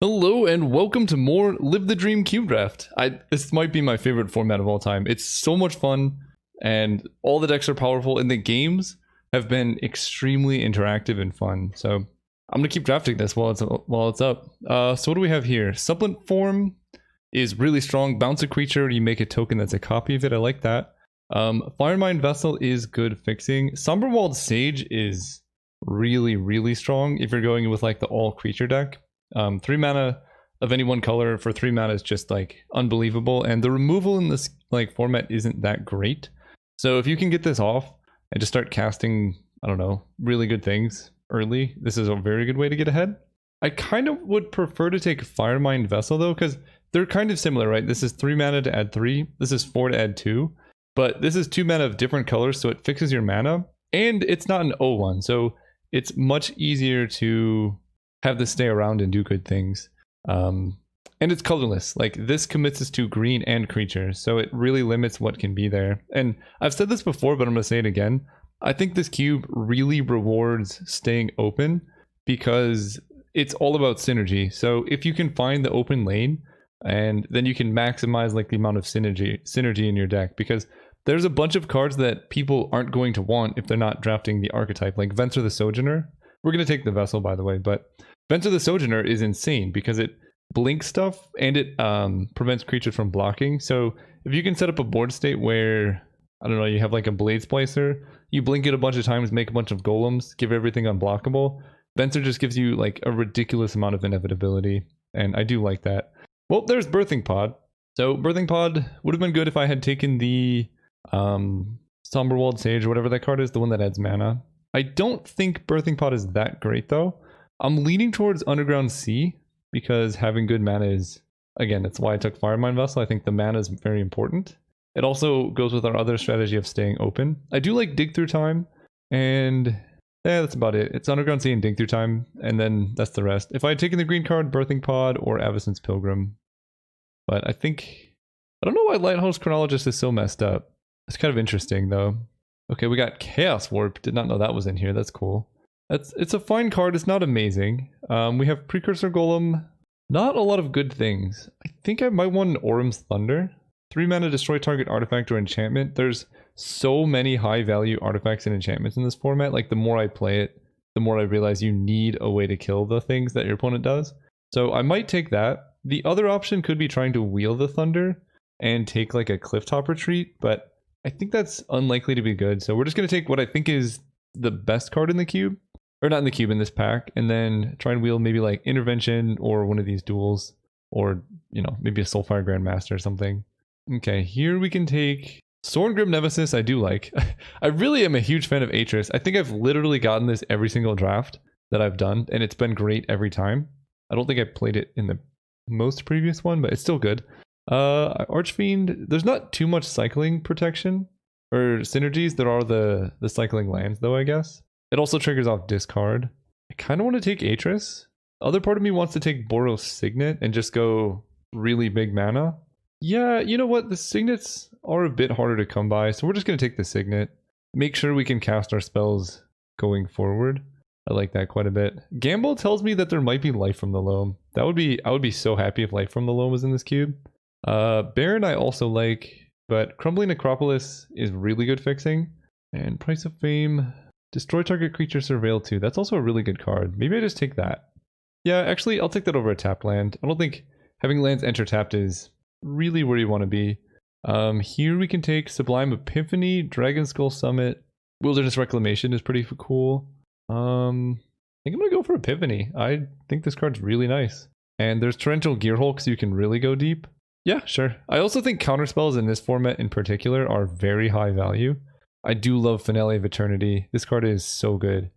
Hello and welcome to more Live the Dream Cube Draft. This might be my favorite format of all time. It's so much fun and all the decks are powerful and the games have been extremely interactive and fun. So I'm going to keep drafting this while it's up. So what do we have here? Supplant form is really strong. Bounce a creature, you make a token that's a copy of it. I like that. Firemind Vessel is good fixing. Somberwald Sage is really strong if you're going with like the all creature deck. 3 mana of any one color for 3 mana is just like unbelievable, and the removal in this like format isn't that great. So if you can get this off and just start casting, I don't know, really good things early, this is a very good way to get ahead. I kind of would prefer to take Firemind Vessel though, because they're kind of similar, right? This is 3 mana to add 3, this is 4 to add 2, but this is 2 mana of different colors, so it fixes your mana, and it's not an 0-1, so it's much easier to have this stay around and do good things. And it's colorless. Like, this commits us to green and creatures, so it really limits what can be there. And I've said this before, but I'm going to say it again. I think this cube really rewards staying open because it's all about synergy. So if you can find the open lane, and then you can maximize like the amount of synergy in your deck, because there's a bunch of cards that people aren't going to want if they're not drafting the archetype, like Venser the Sojourner. We're going to take the Vessel, by the way, but Venser the Sojourner is insane because it blinks stuff and it prevents creatures from blocking. So if you can set up a board state where, I don't know, you have like a Blade Splicer, you blink it a bunch of times, make a bunch of golems, give everything unblockable, Venser just gives you like a ridiculous amount of inevitability, and I do like that. Well, there's Birthing Pod. So Birthing Pod would have been good if I had taken the Somberwald Sage or whatever that card is, the one that adds mana. I don't think Birthing Pod is that great though. I'm leaning towards Underground Sea because having good mana is, again, that's why I took Firemind Vessel. I think the mana is very important. It also goes with our other strategy of staying open. I do like Dig Through Time, and yeah, that's about it. It's Underground Sea and Dig Through Time, and then that's the rest. If I had taken the green card, Birthing Pod or Avacyn's Pilgrim. But I don't know why Lighthouse Chronologist is so messed up. It's kind of interesting though. Okay, we got Chaos Warp. Did not know that was in here. That's cool. It's a fine card. It's not amazing. We have Precursor Golem. Not a lot of good things. I think I might want an Orum's Thunder. 3 mana, destroy target artifact or enchantment. There's so many high value artifacts and enchantments in this format. Like, the more I play it, the more I realize you need a way to kill the things that your opponent does. So I might take that. The other option could be trying to wheel the Thunder and take like a Clifftop Retreat, but I think that's unlikely to be good. So we're just going to take what I think is the best card in the cube. Or not in the cube, in this pack, and then try and wheel maybe like Intervention or one of these duels, or, you know, maybe a Soulfire Grandmaster or something. Okay, here we can take Sorngrim Nemesis. I do like. I really am a huge fan of Atris. I think I've literally gotten this every single draft that I've done, and it's been great every time. I don't think I played it in the most previous one, but it's still good. Archfiend, there's not too much cycling protection or synergies. There are the cycling lands though, I guess. It also triggers off discard. I kind of want to take Atris. The other part of me wants to take Boros Signet and just go really big mana. Yeah, you know what? The Signets are a bit harder to come by, so we're just going to take the Signet. Make sure we can cast our spells going forward. I like that quite a bit. Gamble tells me that there might be Life from the Loam. I would be so happy if Life from the Loam was in this cube. Baron I also like, but Crumbling Necropolis is really good fixing. And Price of Fame... Destroy target creature, Surveil 2. That's also a really good card. Maybe I just take that. Yeah, actually, I'll take that over a tapped land. I don't think having lands enter tapped is really where you want to be. Here we can take Sublime Epiphany, Dragon Skull Summit. Wilderness Reclamation is pretty cool. I think I'm going to go for Epiphany. I think this card's really nice. And there's Torrential Gearhulk, so you can really go deep. Yeah, sure. I also think counterspells in this format in particular are very high value. I do love Finale of Eternity. This card is so good.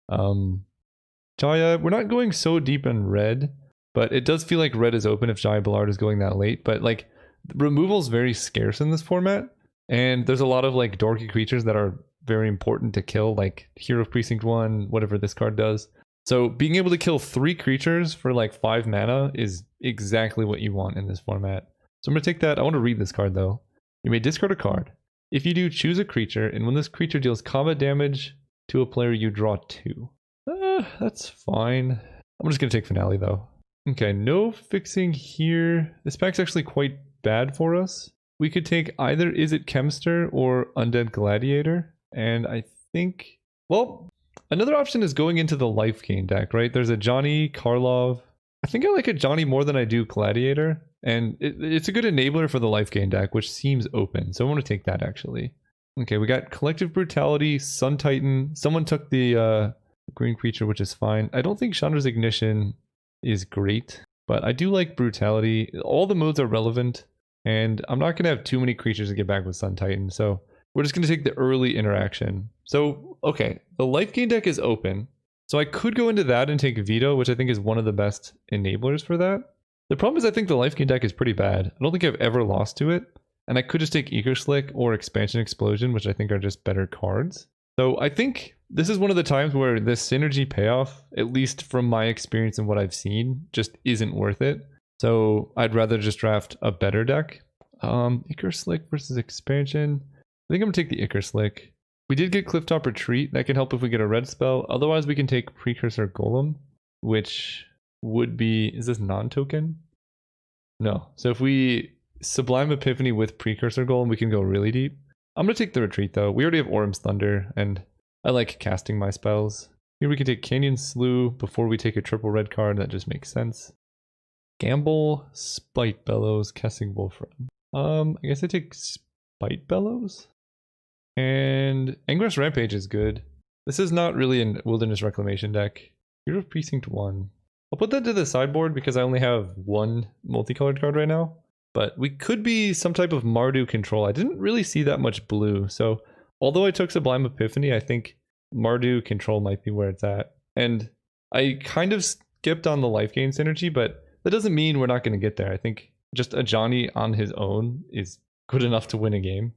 Jaya, we're not going so deep in red, but it does feel like red is open if Jaya Ballard is going that late. But like, removal is very scarce in this format, and there's a lot of like dorky creatures that are very important to kill, like Hero of Precinct 1, whatever this card does. So being able to kill 3 creatures for like 5 mana is exactly what you want in this format. So I'm going to take that. I want to read this card though. You may discard a card. If you do, choose a creature, and when this creature deals combat damage to a player, you draw 2. That's fine. I'm just going to take Finale, though. Okay, no fixing here. This pack's actually quite bad for us. We could take either Is It Chemster or Undead Gladiator. And I think, well, another option is going into the life gain deck, right? There's a Johnny, Karlov. I think I like a Johnny more than I do Gladiator. And it's a good enabler for the life gain deck, which seems open. So I want to take that actually. Okay, we got Collective Brutality, Sun Titan. Someone took the green creature, which is fine. I don't think Chandra's Ignition is great, but I do like Brutality. All the modes are relevant, and I'm not going to have too many creatures to get back with Sun Titan, so we're just going to take the early interaction. So, okay, the life gain deck is open, so I could go into that and take Veto, which I think is one of the best enablers for that. The problem is I think the life gain deck is pretty bad. I don't think I've ever lost to it, and I could just take Eco Slick or Expansion Explosion, which I think are just better cards. So I think this is one of the times where this synergy payoff, at least from my experience and what I've seen, just isn't worth it. So I'd rather just draft a better deck. Icar Slick versus Expansion. I think I'm going to take the Icar Slick. We did get Clifftop Retreat. That can help if we get a red spell. Otherwise, we can take Precursor Golem, which would be... Is this non-token? No. So if we Sublime Epiphany with Precursor Golem, we can go really deep. I'm going to take the Retreat, though. We already have Orm's Thunder, and I like casting my spells. Here we can take Canyon Slough before we take a triple red card. That just makes sense. Gamble, Spite Bellows, Casting Wolfram. I guess I take Spite Bellows? And Angrass Rampage is good. This is not really a Wilderness Reclamation deck. Hero of Precinct 1. I'll put that to the sideboard because I only have one multicolored card right now. But we could be some type of Mardu control. I didn't really see that much blue. So although I took Sublime Epiphany, I think Mardu control might be where it's at. And I kind of skipped on the life gain synergy, but that doesn't mean we're not going to get there. I think just a Johnny on his own is good enough to win a game.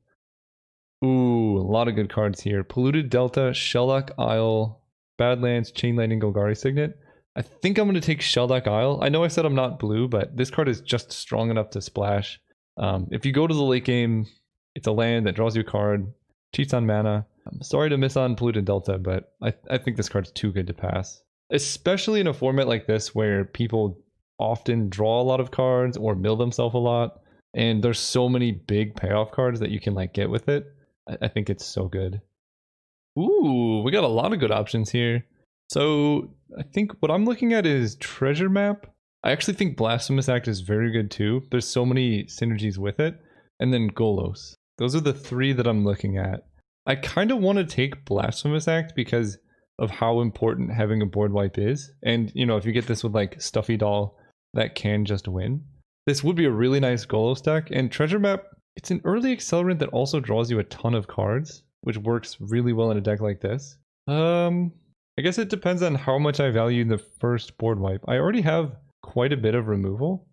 Ooh, a lot of good cards here. Polluted Delta, Shellock Isle, Badlands, Chain Lightning, Golgari Signet. I think I'm going to take Sheldock Isle. I know I said I'm not blue, but this card is just strong enough to splash. If you go to the late game, it's a land that draws you a card, cheats on mana. I'm sorry to miss on Polluted Delta, but I think this card's too good to pass. Especially in a format like this where people often draw a lot of cards or mill themselves a lot, and there's so many big payoff cards that you can like get with it. I think it's so good. Ooh, we got a lot of good options here. So I think what I'm looking at is Treasure Map. I actually think Blasphemous Act is very good too. There's so many synergies with it. And then Golos. Those are the three that I'm looking at. I kind of want to take Blasphemous Act because of how important having a board wipe is. And, you know, if you get this with like Stuffy Doll, that can just win. This would be a really nice Golos deck. And Treasure Map, it's an early accelerant that also draws you a ton of cards, which works really well in a deck like this. I guess it depends on how much I value the first board wipe. I already have quite a bit of removal,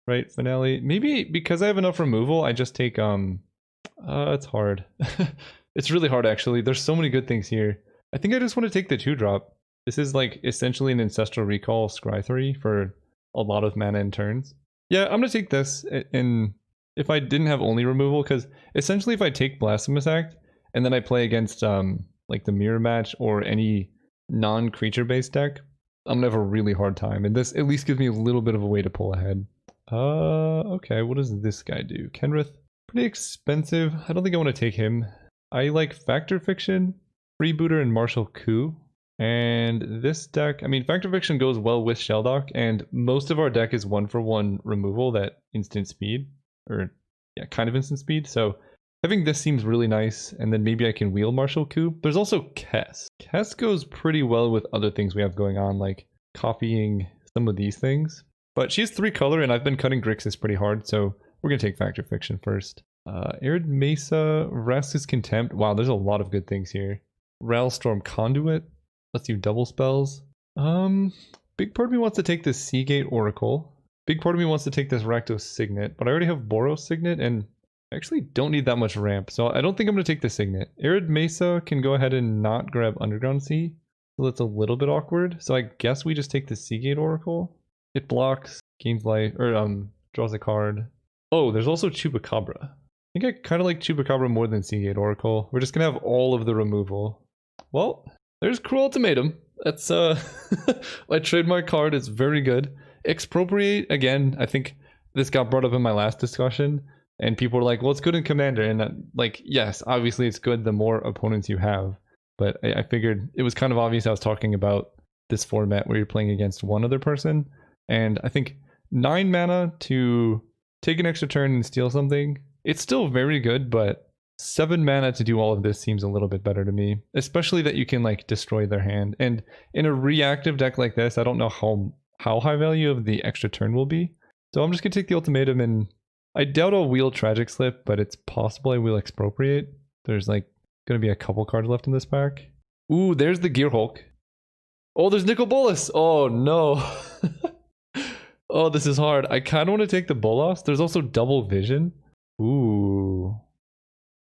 right? Finale. Maybe because I have enough removal, I just take, it's hard. It's really hard, actually. There's so many good things here. I think I just want to take the 2-drop. This is like essentially an Ancestral Recall Scry 3 for a lot of mana and turns. Yeah, I'm going to take this. And if I didn't have only removal, because essentially if I take Blasphemous Act and then I play against like the Mirror Match or any non-creature based deck, I'm gonna have a really hard time, and this at least gives me a little bit of a way to pull ahead. Okay, what does this guy do? Kenrith, pretty expensive. I don't think I want to take him. I like Factor Fiction, Freebooter, and Martial Coup. And this deck, I mean, Factor Fiction goes well with Sheldock, and most of our deck is 1-for-1 removal, that instant speed, or yeah, kind of instant speed. So having this seems really nice, and then maybe I can wheel Martial Coup. There's also Kess. Kess goes pretty well with other things we have going on, like copying some of these things. But she's 3 color, and I've been cutting Grixis pretty hard, so we're going to take Factor Fiction first. Arid Mesa, Vraska's Contempt. Wow, there's a lot of good things here. Railstorm Conduit. Lets you double spells. Big part of me wants to take this Seagate Oracle. Big part of me wants to take this Rakdos Signet, but I already have Boros Signet, and I actually don't need that much ramp, so I don't think I'm going to take the Signet. Arid Mesa can go ahead and not grab Underground Sea, so that's a little bit awkward. So I guess we just take the Seagate Oracle. It blocks, gains life, or draws a card. Oh, there's also Chupacabra. I think I kind of like Chupacabra more than Seagate Oracle. We're just going to have all of the removal. Well, there's Cruel Ultimatum. That's my trademark card. It's very good. Expropriate, again, I think this got brought up in my last discussion, and people were like, well, it's good in Commander. And like, yes, obviously it's good the more opponents you have. But I figured it was kind of obvious I was talking about this format where you're playing against one other person. And I think 9 mana to take an extra turn and steal something, it's still very good, but 7 mana to do all of this seems a little bit better to me, especially that you can like destroy their hand. And in a reactive deck like this, I don't know how high value of the extra turn will be. So I'm just gonna take the ultimatum, and I doubt I'll wheel Tragic Slip, but it's possible I will Expropriate. There's like gonna be a couple cards left in this pack. Ooh, there's the Gear Hulk. Oh, there's Nicol Bolas. Oh no. Oh, this is hard. I kind of want to take the Bolas. There's also Double Vision. Ooh.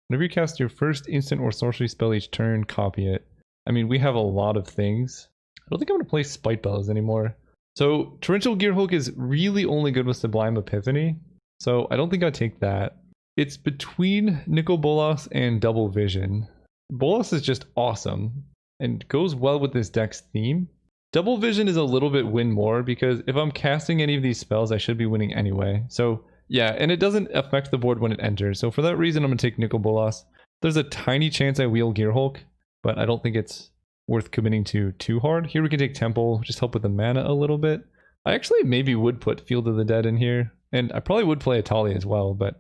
Whenever you cast your first instant or sorcery spell each turn, copy it. I mean, we have a lot of things. I don't think I'm going to play Spite Bellows anymore. So, Torrential Gear Hulk is really only good with Sublime Epiphany. So, I don't think I'd take that. It's between Nicol Bolas and Double Vision. Bolas is just awesome and goes well with this deck's theme. Double Vision is a little bit win more because if I'm casting any of these spells, I should be winning anyway. So yeah, and it doesn't affect the board when it enters. So for that reason, I'm going to take Nicol Bolas. There's a tiny chance I wheel Gear Hulk, but I don't think it's worth committing to too hard. Here we can take Temple, just help with the mana a little bit. I actually maybe would put Field of the Dead in here, and I probably would play Atalia as well, but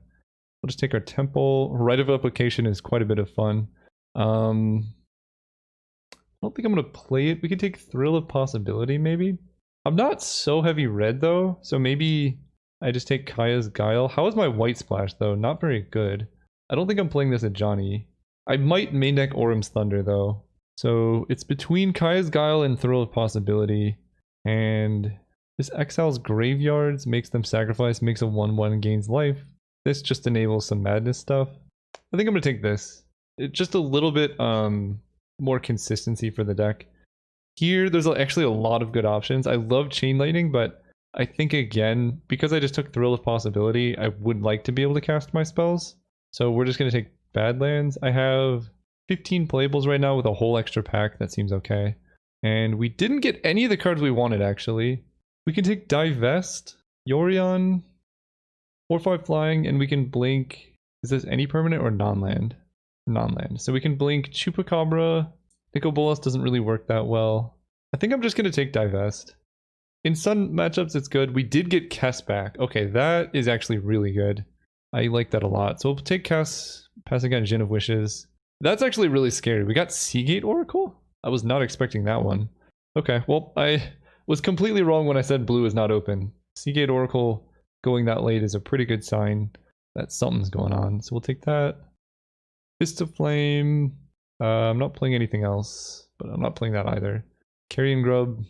we'll just take our Temple. Rite of Application is quite a bit of fun. I don't think I'm going to play it. We could take Thrill of Possibility, maybe. I'm not so heavy red, though, so maybe I just take Kaya's Guile. How is my White Splash, though? Not very good. I don't think I'm playing this at Johnny. I might main deck Orum's Thunder, though. So it's between Kaya's Guile and Thrill of Possibility. And this exiles graveyards, makes them sacrifice, makes a 1/1, gains life. This just enables some madness stuff. I think I'm going to take this. It's just a little bit more consistency for the deck. Here, there's actually a lot of good options. I love Chain Lightning, but I think, again, because I just took Thrill of Possibility, I would like to be able to cast my spells. So we're just going to take Badlands. I have 15 playables right now with a whole extra pack. That seems okay. And we didn't get any of the cards we wanted, actually. We can take Divest, Yorion, 4/5 flying, and we can blink. Is this any permanent or non-land? Non-land. So we can blink Chupacabra. Nicol Bolas doesn't really work that well. I think I'm just going to take Divest. In some matchups, it's good. We did get Kess back. Okay, that is actually really good. I like that a lot. So we'll take Kess, passing on Djinn of Wishes. That's actually really scary. We got Seagate Oracle? I was not expecting that one. Okay, well, I was completely wrong when I said blue is not open. Seagate Oracle going that late is a pretty good sign that something's going on. So we'll take that. Fist of Flame. I'm not playing anything else, but I'm not playing that either. Carrion Grub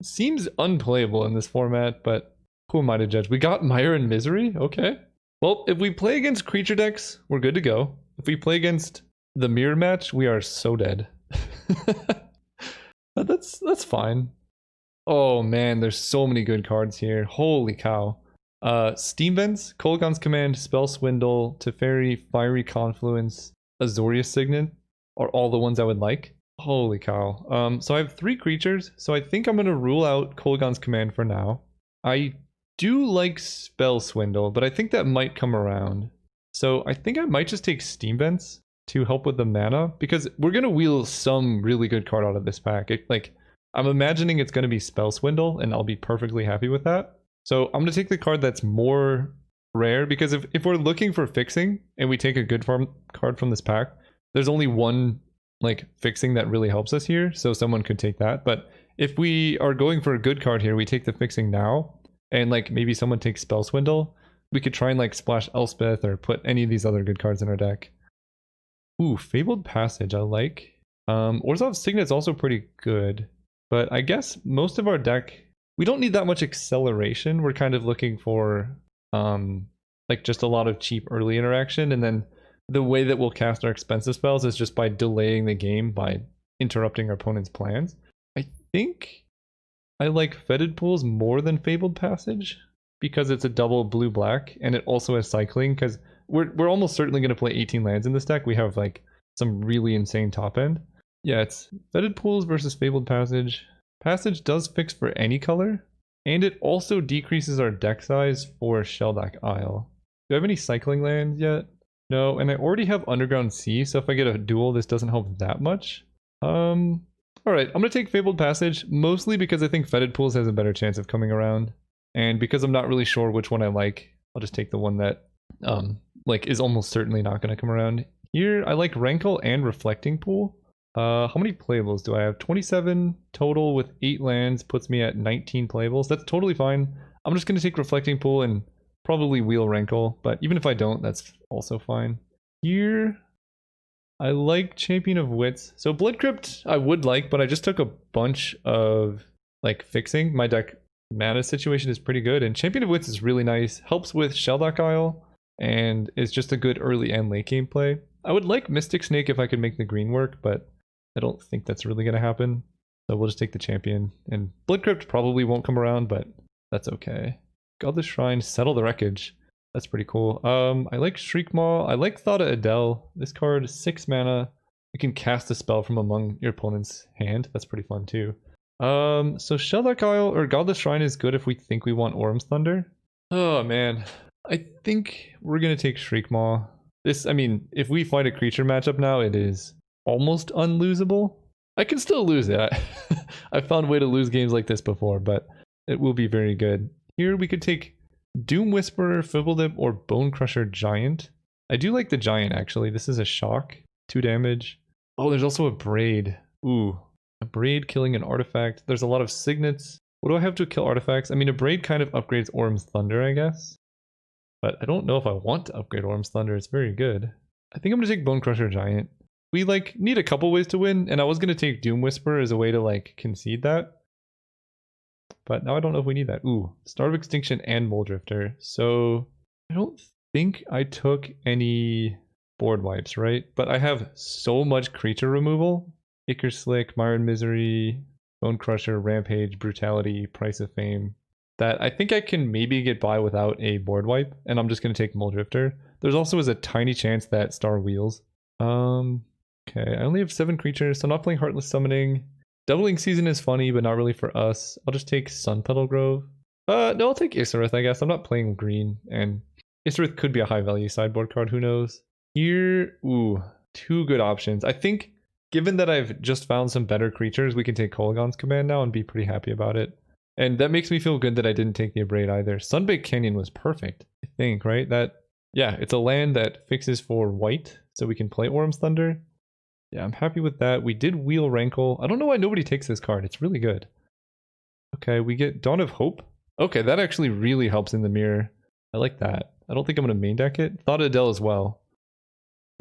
seems unplayable in this format, but who am I to judge? We got Mire and Misery? Okay. Well, if we play against creature decks, we're good to go. If we play against the mirror match, we are so dead. That's fine. Oh man, there's so many good cards here. Holy cow. Steam Vents, Kolaghan's Command, Spell Swindle, Teferi, Fiery Confluence, Azorius Signet are all the ones I would like. Holy cow. So I have 3 creatures, so I think I'm going to rule out Kolaghan's Command for now. I do like Spell Swindle, but I think that might come around. So I think I might just take Steam Vents to help with the mana, because we're going to wheel some really good card out of this pack. I'm imagining it's going to be Spell Swindle, and I'll be perfectly happy with that. So I'm going to take the card that's more rare, because if we're looking for fixing and we take a good card from this pack, there's only one fixing that really helps us here, so someone could take that. But if we are going for a good card here, we take the fixing now, and maybe someone takes Spell Swindle, we could try and splash Elspeth or put any of these other good cards in our deck. Ooh, Fabled Passage, I like. Orzhov's Signet's also pretty good, but I guess most of our deck, we don't need that much acceleration. We're kind of looking for just a lot of cheap early interaction, and then the way that we'll cast our expensive spells is just by delaying the game, by interrupting our opponent's plans. I think I like Fetid Pools more than Fabled Passage, because it's a double blue-black, and it also has cycling, because we're almost certainly going to play 18 lands in this deck. We have some really insane top end. Yeah, it's Fetid Pools versus Fabled Passage. Passage does fix for any color, And it also decreases our deck size for Shellback Isle. Do I have any cycling lands yet? No, and I already have Underground Sea, so if I get a duel, this doesn't help that much. Alright, I'm gonna take Fabled Passage, mostly because I think Fetid Pools has a better chance of coming around. And because I'm not really sure which one I like, I'll just take the one that, like, is almost certainly not gonna come around. Here, I like Rankle and Reflecting Pool. How many playables do I have? 27 total with 8 lands puts me at 19 playables. That's totally fine. I'm just gonna take Reflecting Pool and probably wheel Rankle, but even if I don't, that's also fine. Here, I like Champion of Wits. So Blood Crypt I would like, but I just took a bunch of like fixing. My deck mana situation is pretty good, and Champion of Wits is really nice. Helps with Shellback Isle, and is just a good early and late game play. I would like Mystic Snake if I could make the green work, but I don't think that's really going to happen. So we'll just take the Champion. And Blood Crypt probably won't come around, but that's okay. Godless Shrine, Settle the Wreckage. That's pretty cool. I like Shriekmaw. I like Thought of Adele. This card, 6 mana. You can cast a spell from among your opponent's hand. That's pretty fun too. So Shellback Isle or Godless Shrine is good if we think we want Orm's Thunder. Oh man. I think we're gonna take Shriekmaw. This, I mean, if we fight a creature matchup now, it is almost unlosable. I can still lose it. I've found a way to lose games like this before, but it will be very good. Here we could take Doom Whisperer, Fibbledip, or Bone Crusher Giant. I do like the Giant, actually. This is a shock. 2 damage. Oh, there's also a Braid. Ooh. A Braid killing an artifact. There's a lot of Signets. What do I have to kill artifacts? I mean, a Braid kind of upgrades Orm's Thunder, I guess. But I don't know if I want to upgrade Orm's Thunder. It's very good. I think I'm going to take Bone Crusher Giant. We, like, need a couple ways to win, and I was going to take Doom Whisperer as a way to, like, concede that. But now I don't know if we need that. Ooh, Star of Extinction and Moldrifter. So I don't think I took any board wipes, right? But I have so much creature removal. Icar Slick, Myron Misery, Bone Crusher, Rampage, Brutality, Price of Fame, that I think I can maybe get by without a board wipe. And I'm just going to take Moldrifter. There's also a tiny chance that Star wheels. Okay, I only have 7 creatures, so I'm not playing Heartless Summoning. Doubling Season is funny, but not really for us. I'll just take Sunpetal Grove. No, I'll take Isarith, I guess. I'm not playing green, and Isarith could be a high-value sideboard card, who knows? Here, ooh, 2 good options. I think, given that I've just found some better creatures, we can take Kolaghan's Command now and be pretty happy about it. And that makes me feel good that I didn't take the Abrade either. Sunbaked Canyon was perfect, I think, right? Yeah, it's a land that fixes for white, so we can play Orm's Thunder. Yeah, I'm happy with that. We did wheel Rankle. I don't know why nobody takes this card. It's really good. Okay, we get Dawn of Hope. Okay, that actually really helps in the mirror. I like that. I don't think I'm going to main deck it. Thought of Adele as well.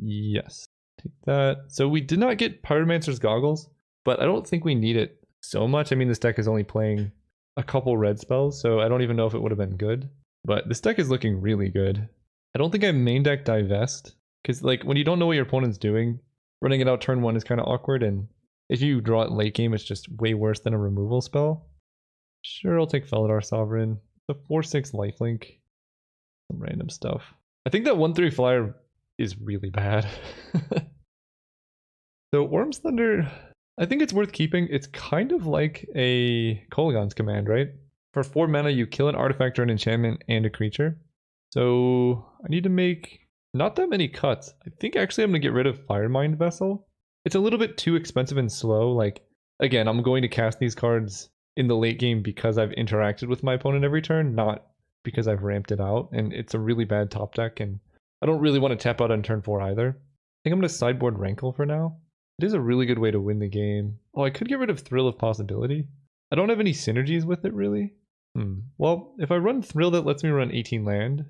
Yes. Take that. So we did not get Pyromancer's Goggles, but I don't think we need it so much. I mean, this deck is only playing a couple red spells, so I don't even know if it would have been good. But this deck is looking really good. I don't think I main deck Divest, because like when you don't know what your opponent's doing, running it out turn 1 is kind of awkward, and if you draw it late game, it's just way worse than a removal spell. Sure, I'll take Felidar Sovereign. The 4/6 lifelink. Some random stuff. I think that 1/3 flyer is really bad. So Orm's Thunder, I think it's worth keeping. It's kind of like a Kolaghan's Command, right? For 4 mana, you kill an artifact or an enchantment and a creature. So I need to make not that many cuts. I think actually I'm going to get rid of Firemind Vessel. It's a little bit too expensive and slow. Like, again, I'm going to cast these cards in the late game because I've interacted with my opponent every turn, not because I've ramped it out. And it's a really bad top deck, and I don't really want to tap out on turn 4 either. I think I'm going to sideboard Rankle for now. It is a really good way to win the game. Oh, I could get rid of Thrill of Possibility. I don't have any synergies with it, really. Well, if I run Thrill, that lets me run 18 land,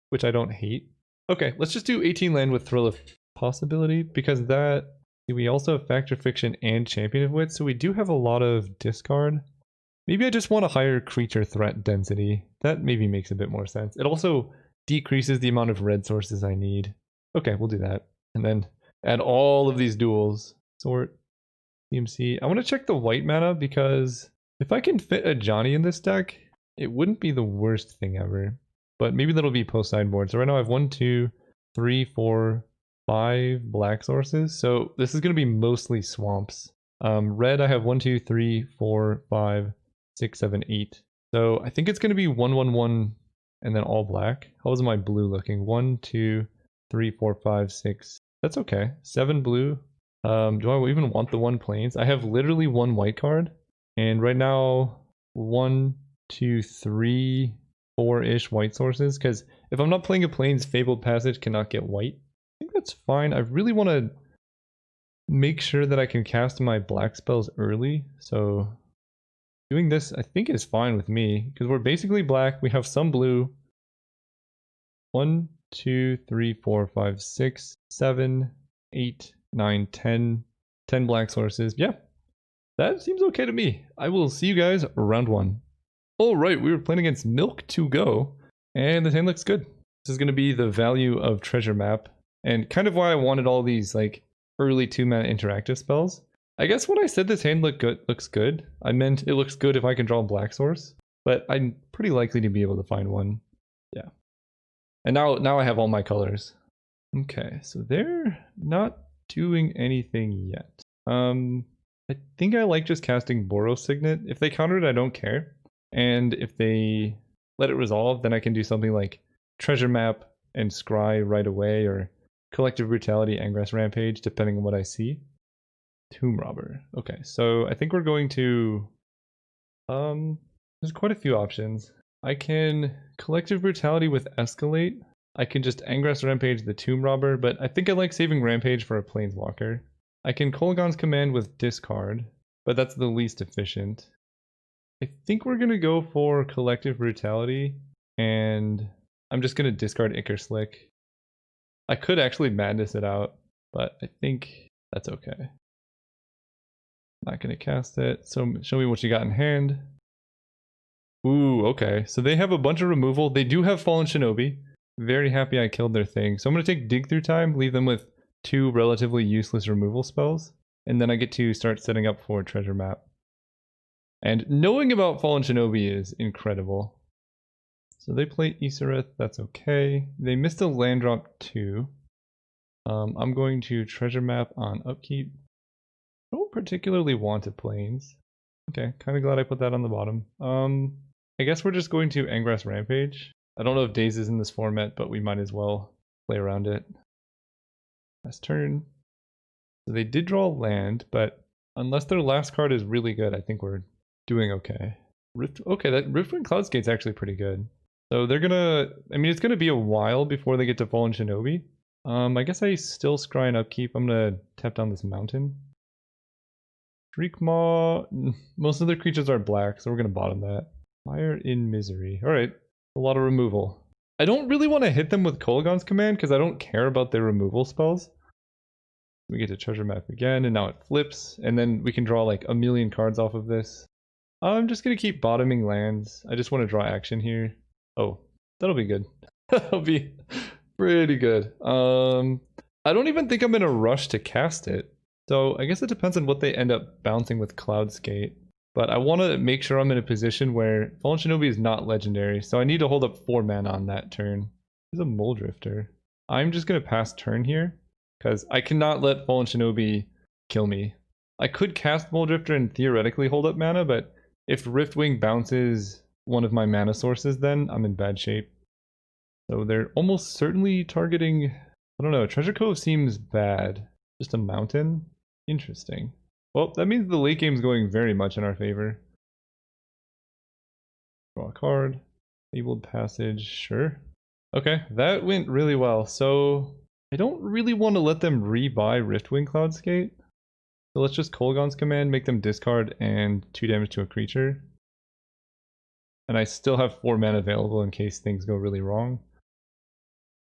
which I don't hate. Okay, let's just do 18 land with Thrill of Possibility, because that... We also have Fact or Fiction and Champion of Wit, so we do have a lot of discard. Maybe I just want a higher creature threat density. That maybe makes a bit more sense. It also decreases the amount of red sources I need. Okay, we'll do that. And then add all of these duels. Sort, CMC. I want to check the white mana, because if I can fit a Johnny in this deck, it wouldn't be the worst thing ever. But maybe that'll be post sideboard. So right now I have 1, 2, 3, 4, 5 black sources. So this is going to be mostly swamps. Red, I have 1, 2, 3, 4, 5, 6, 7, 8. So I think it's going to be 1, 1, 1, and then all black. How is my blue looking? 1, 2, 3, 4, 5, 6. That's okay. 7 blue. Do I even want the 1 plains? I have literally 1 white card. And right now, 1, 2, 3, 4-ish white sources. Because if I'm not playing a plains, Fabled Passage cannot get white. I think that's fine. I really want to make sure that I can cast my black spells early. So doing this, I think, is fine with me. Because we're basically black. We have some blue. 1, 2, 3, 4, 5, 6, 7, 8, 9, 10. 10 black sources. Yeah, that seems okay to me. I will see you guys round 1. Alright, we were playing against MTGO, and the hand looks good. This is going to be the value of treasure map, and kind of why I wanted all these like early 2-mana interactive spells. I guess when I said this hand looks good, I meant it looks good if I can draw a black source, but I'm pretty likely to be able to find one. Yeah. And now I have all my colors. Okay, so they're not doing anything yet. I think I like just casting Boros Signet. If they counter it, I don't care. And if they let it resolve, then I can do something like Treasure Map and Scry right away, or Collective Brutality, Engrass Rampage, depending on what I see. Tomb Robber. Okay, so I think we're going to... there's quite a few options. I can Collective Brutality with Escalate. I can just Engrass Rampage the Tomb Robber, but I think I like saving Rampage for a Planeswalker. I can Kolaghan's Command with Discard, but that's the least efficient. I think we're going to go for Collective Brutality, and I'm just going to discard Icar Slick. I could actually Madness it out, but I think that's okay. Not going to cast it. So show me what you got in hand. Ooh, okay. So they have a bunch of removal. They do have Fallen Shinobi. Very happy I killed their thing. So I'm going to take Dig Through Time, leave them with 2 relatively useless removal spells, and then I get to start setting up for Treasure Map. And knowing about Fallen Shinobi is incredible. So they play Isareth, that's okay. They missed a land drop too. I'm going to Treasure Map on upkeep. I don't particularly want a Plains. Okay, kind of glad I put that on the bottom. I guess we're just going to Engrass Rampage. I don't know if Daze is in this format, but we might as well play around it. Last turn. So they did draw land, but unless their last card is really good, I think we're doing okay. Okay, that Riftwind Cloudskate's actually pretty good. So they're gonna, I mean, it's gonna be a while before they get to Fallen Shinobi. I guess I still scry and upkeep. I'm gonna tap down this mountain. Shriekmaw, most of their creatures are black, so we're gonna bottom that. Fire in Misery. Alright, a lot of removal. I don't really want to hit them with Kolaghan's Command because I don't care about their removal spells. We get to Treasure Map again, and now it flips, and then we can draw like a million cards off of this. I'm just gonna keep bottoming lands. I just want to draw action here. Oh, that'll be good. That'll be pretty good. I don't even think I'm in a rush to cast it. So I guess it depends on what they end up bouncing with Cloudskate. But I want to make sure I'm in a position where Fallen Shinobi is not legendary, so I need to hold up 4 mana on that turn. There's a Mole Drifter. I'm just going to pass turn here, because I cannot let Fallen Shinobi kill me. I could cast Mole Drifter and theoretically hold up mana, but if Riftwing bounces one of my mana sources, then I'm in bad shape. So they're almost certainly targeting... I don't know, Treasure Cove seems bad. Just a mountain? Interesting. Well, that means the late game's going very much in our favor. Draw a card. Fabled Passage, sure. Okay, that went really well. So I don't really want to let them rebuy Riftwing Cloudskate. So let's just Kolaghan's Command, make them discard and 2 damage to a creature. And I still have 4 mana available in case things go really wrong.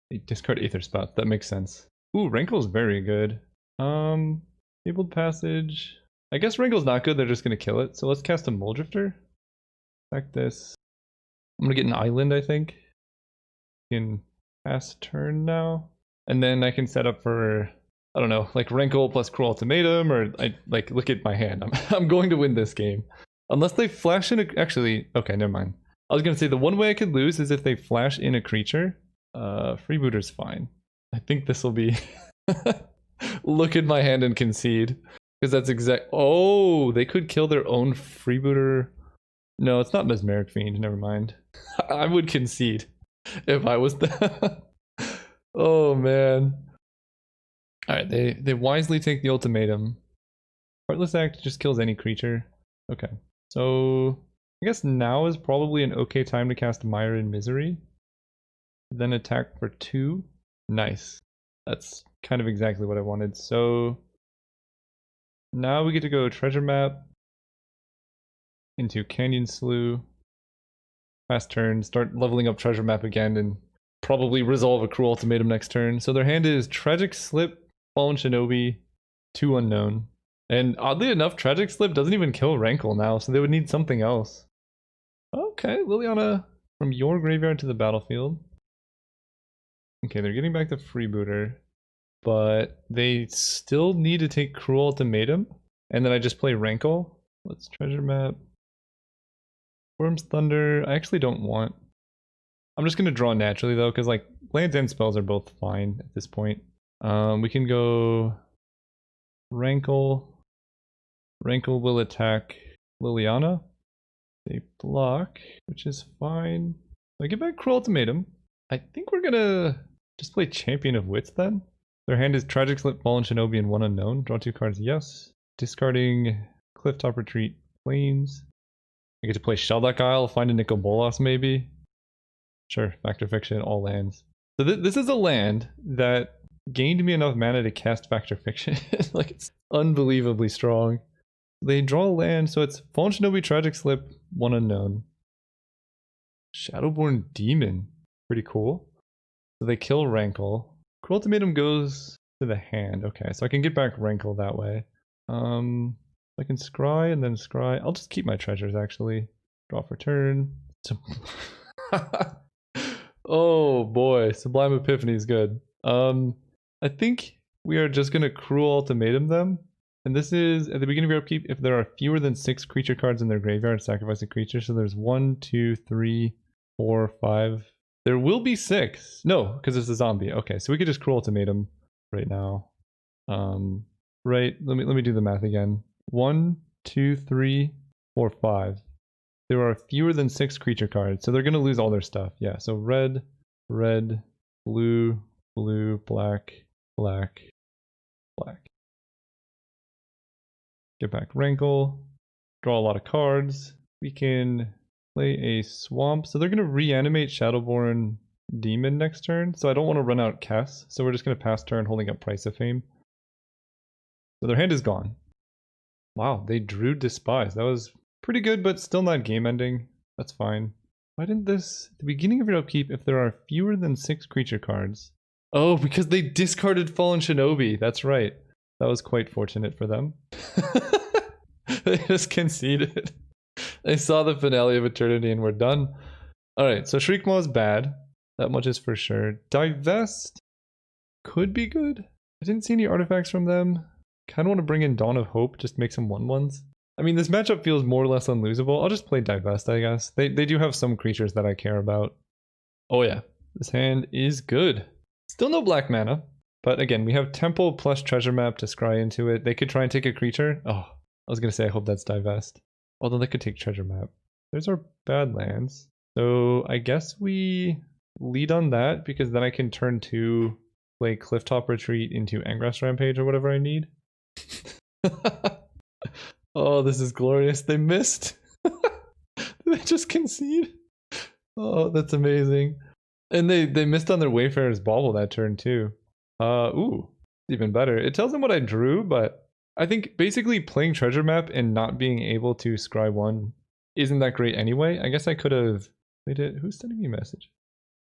They discard Aether Spout, that makes sense. Ooh, Rankle's very good. Fabled Passage. I guess Rankle's not good, they're just gonna kill it. So let's cast a Mole Drifter. Sack this. I'm gonna get an island, I think. Can pass turn now. And then I can set up for, I don't know, like Rankle plus Cruel Ultimatum, or I like look at my hand. I'm going to win this game. Unless they flash in a, actually, okay, never mind. I was gonna say the one way I could lose is if they flash in a creature. Freebooter's fine. I think this will be look at my hand and concede. Because that's exact. Oh, they could kill their own freebooter No, it's not Mesmeric Fiend, never mind. I would concede if I was the... Oh man. Alright, they wisely take the ultimatum. Heartless Act just kills any creature. Okay. So I guess now is probably an okay time to cast Mire in Misery. Then attack for 2. Nice. That's kind of exactly what I wanted. So now we get to go Treasure Map into Canyon Slough. Fast turn, start leveling up Treasure Map again, and probably resolve a Cruel Ultimatum next turn. So their hand is Tragic Slip, Fallen Shinobi, 2 unknown. And oddly enough, Tragic Slip doesn't even kill Rankle now, so they would need something else. Okay, Liliana from your graveyard to the battlefield. Okay, they're getting back the Freebooter, but they still need to take Cruel Ultimatum, and then I just play Rankle. Let's Treasure Map. Worm's Thunder, I actually don't want. I'm just gonna draw naturally though, because like lands and spells are both fine at this point. We can go Rankle. Rankle will attack Liliana. They block, which is fine. I get back Cruel Ultimatum. I think we're gonna just play Champion of Wits then. Their hand is Tragic Slip, Fallen Shinobi, and 1 unknown. Draw 2 cards, yes. Discarding Clifftop Retreat, Plains. I get to play Shelduck Isle, find a Nicol Bolas maybe. Sure, Fact or Fiction, all lands. So this is a land that gained me enough mana to cast Fact or Fiction. Like, it's unbelievably strong. They draw a land, so it's Fallen Shinobi, Tragic Slip, 1 unknown. Shadowborn Demon, pretty cool. So they kill Rankle. Cruel Ultimatum goes to the hand. Okay, so I can get back Rankle that way. I can scry and then scry. I'll just keep my treasures actually. Draw for turn. Oh boy, Sublime Epiphany is good. I think we are just gonna Cruel Ultimatum them. And this is at the beginning of your upkeep. If there are fewer than 6 creature cards in their graveyard, sacrifice a creature. So there's 1, 2, 3, 4, 5. There will be 6. No, because it's a zombie. Okay, so we could just Cruel Ultimatum right now. Right. Let me do the math again. 1, 2, 3, 4, 5. There are fewer than 6 creature cards, so they're gonna lose all their stuff. Yeah. So red, red, blue, blue, black, black, black. Get back Rankle. Draw a lot of cards. We can play a Swamp. So they're going to reanimate Shadowborn Demon next turn. So I don't want to run out Kess. So we're just going to pass turn holding up Price of Fame. So their hand is gone. Wow, they drew Despise. That was pretty good, but still not game ending. That's fine. Why didn't this... At the beginning of your upkeep, if there are fewer than 6 creature cards... Oh, because they discarded Fallen Shinobi. That's right. That was quite fortunate for them. They just conceded. They saw the finale of Eternity and we're done. Alright, so Shriekmaw is bad. That much is for sure. Divest could be good. I didn't see any artifacts from them. Kind of want to bring in Dawn of Hope, just make some 1/1s. I mean, this matchup feels more or less unlosable. I'll just play Divest, I guess. They do have some creatures that I care about. Oh yeah, this hand is good. Still no black mana. But again, we have Temple plus Treasure Map to scry into it. They could try and take a creature. Oh, I was going to say I hope that's Divest. Although they could take Treasure Map. There's our bad lands. So I guess we lead on that because then I can turn to play Clifftop Retreat into Engrass Rampage or whatever I need. Oh, this is glorious. They missed. They just concede. Oh, that's amazing. And they missed on their Wayfarer's Bauble that turn too. Ooh, even better. It tells them what I drew, but I think basically playing Treasure Map and not being able to scry 1 isn't that great anyway. I guess I could have played it. Who's sending me a message?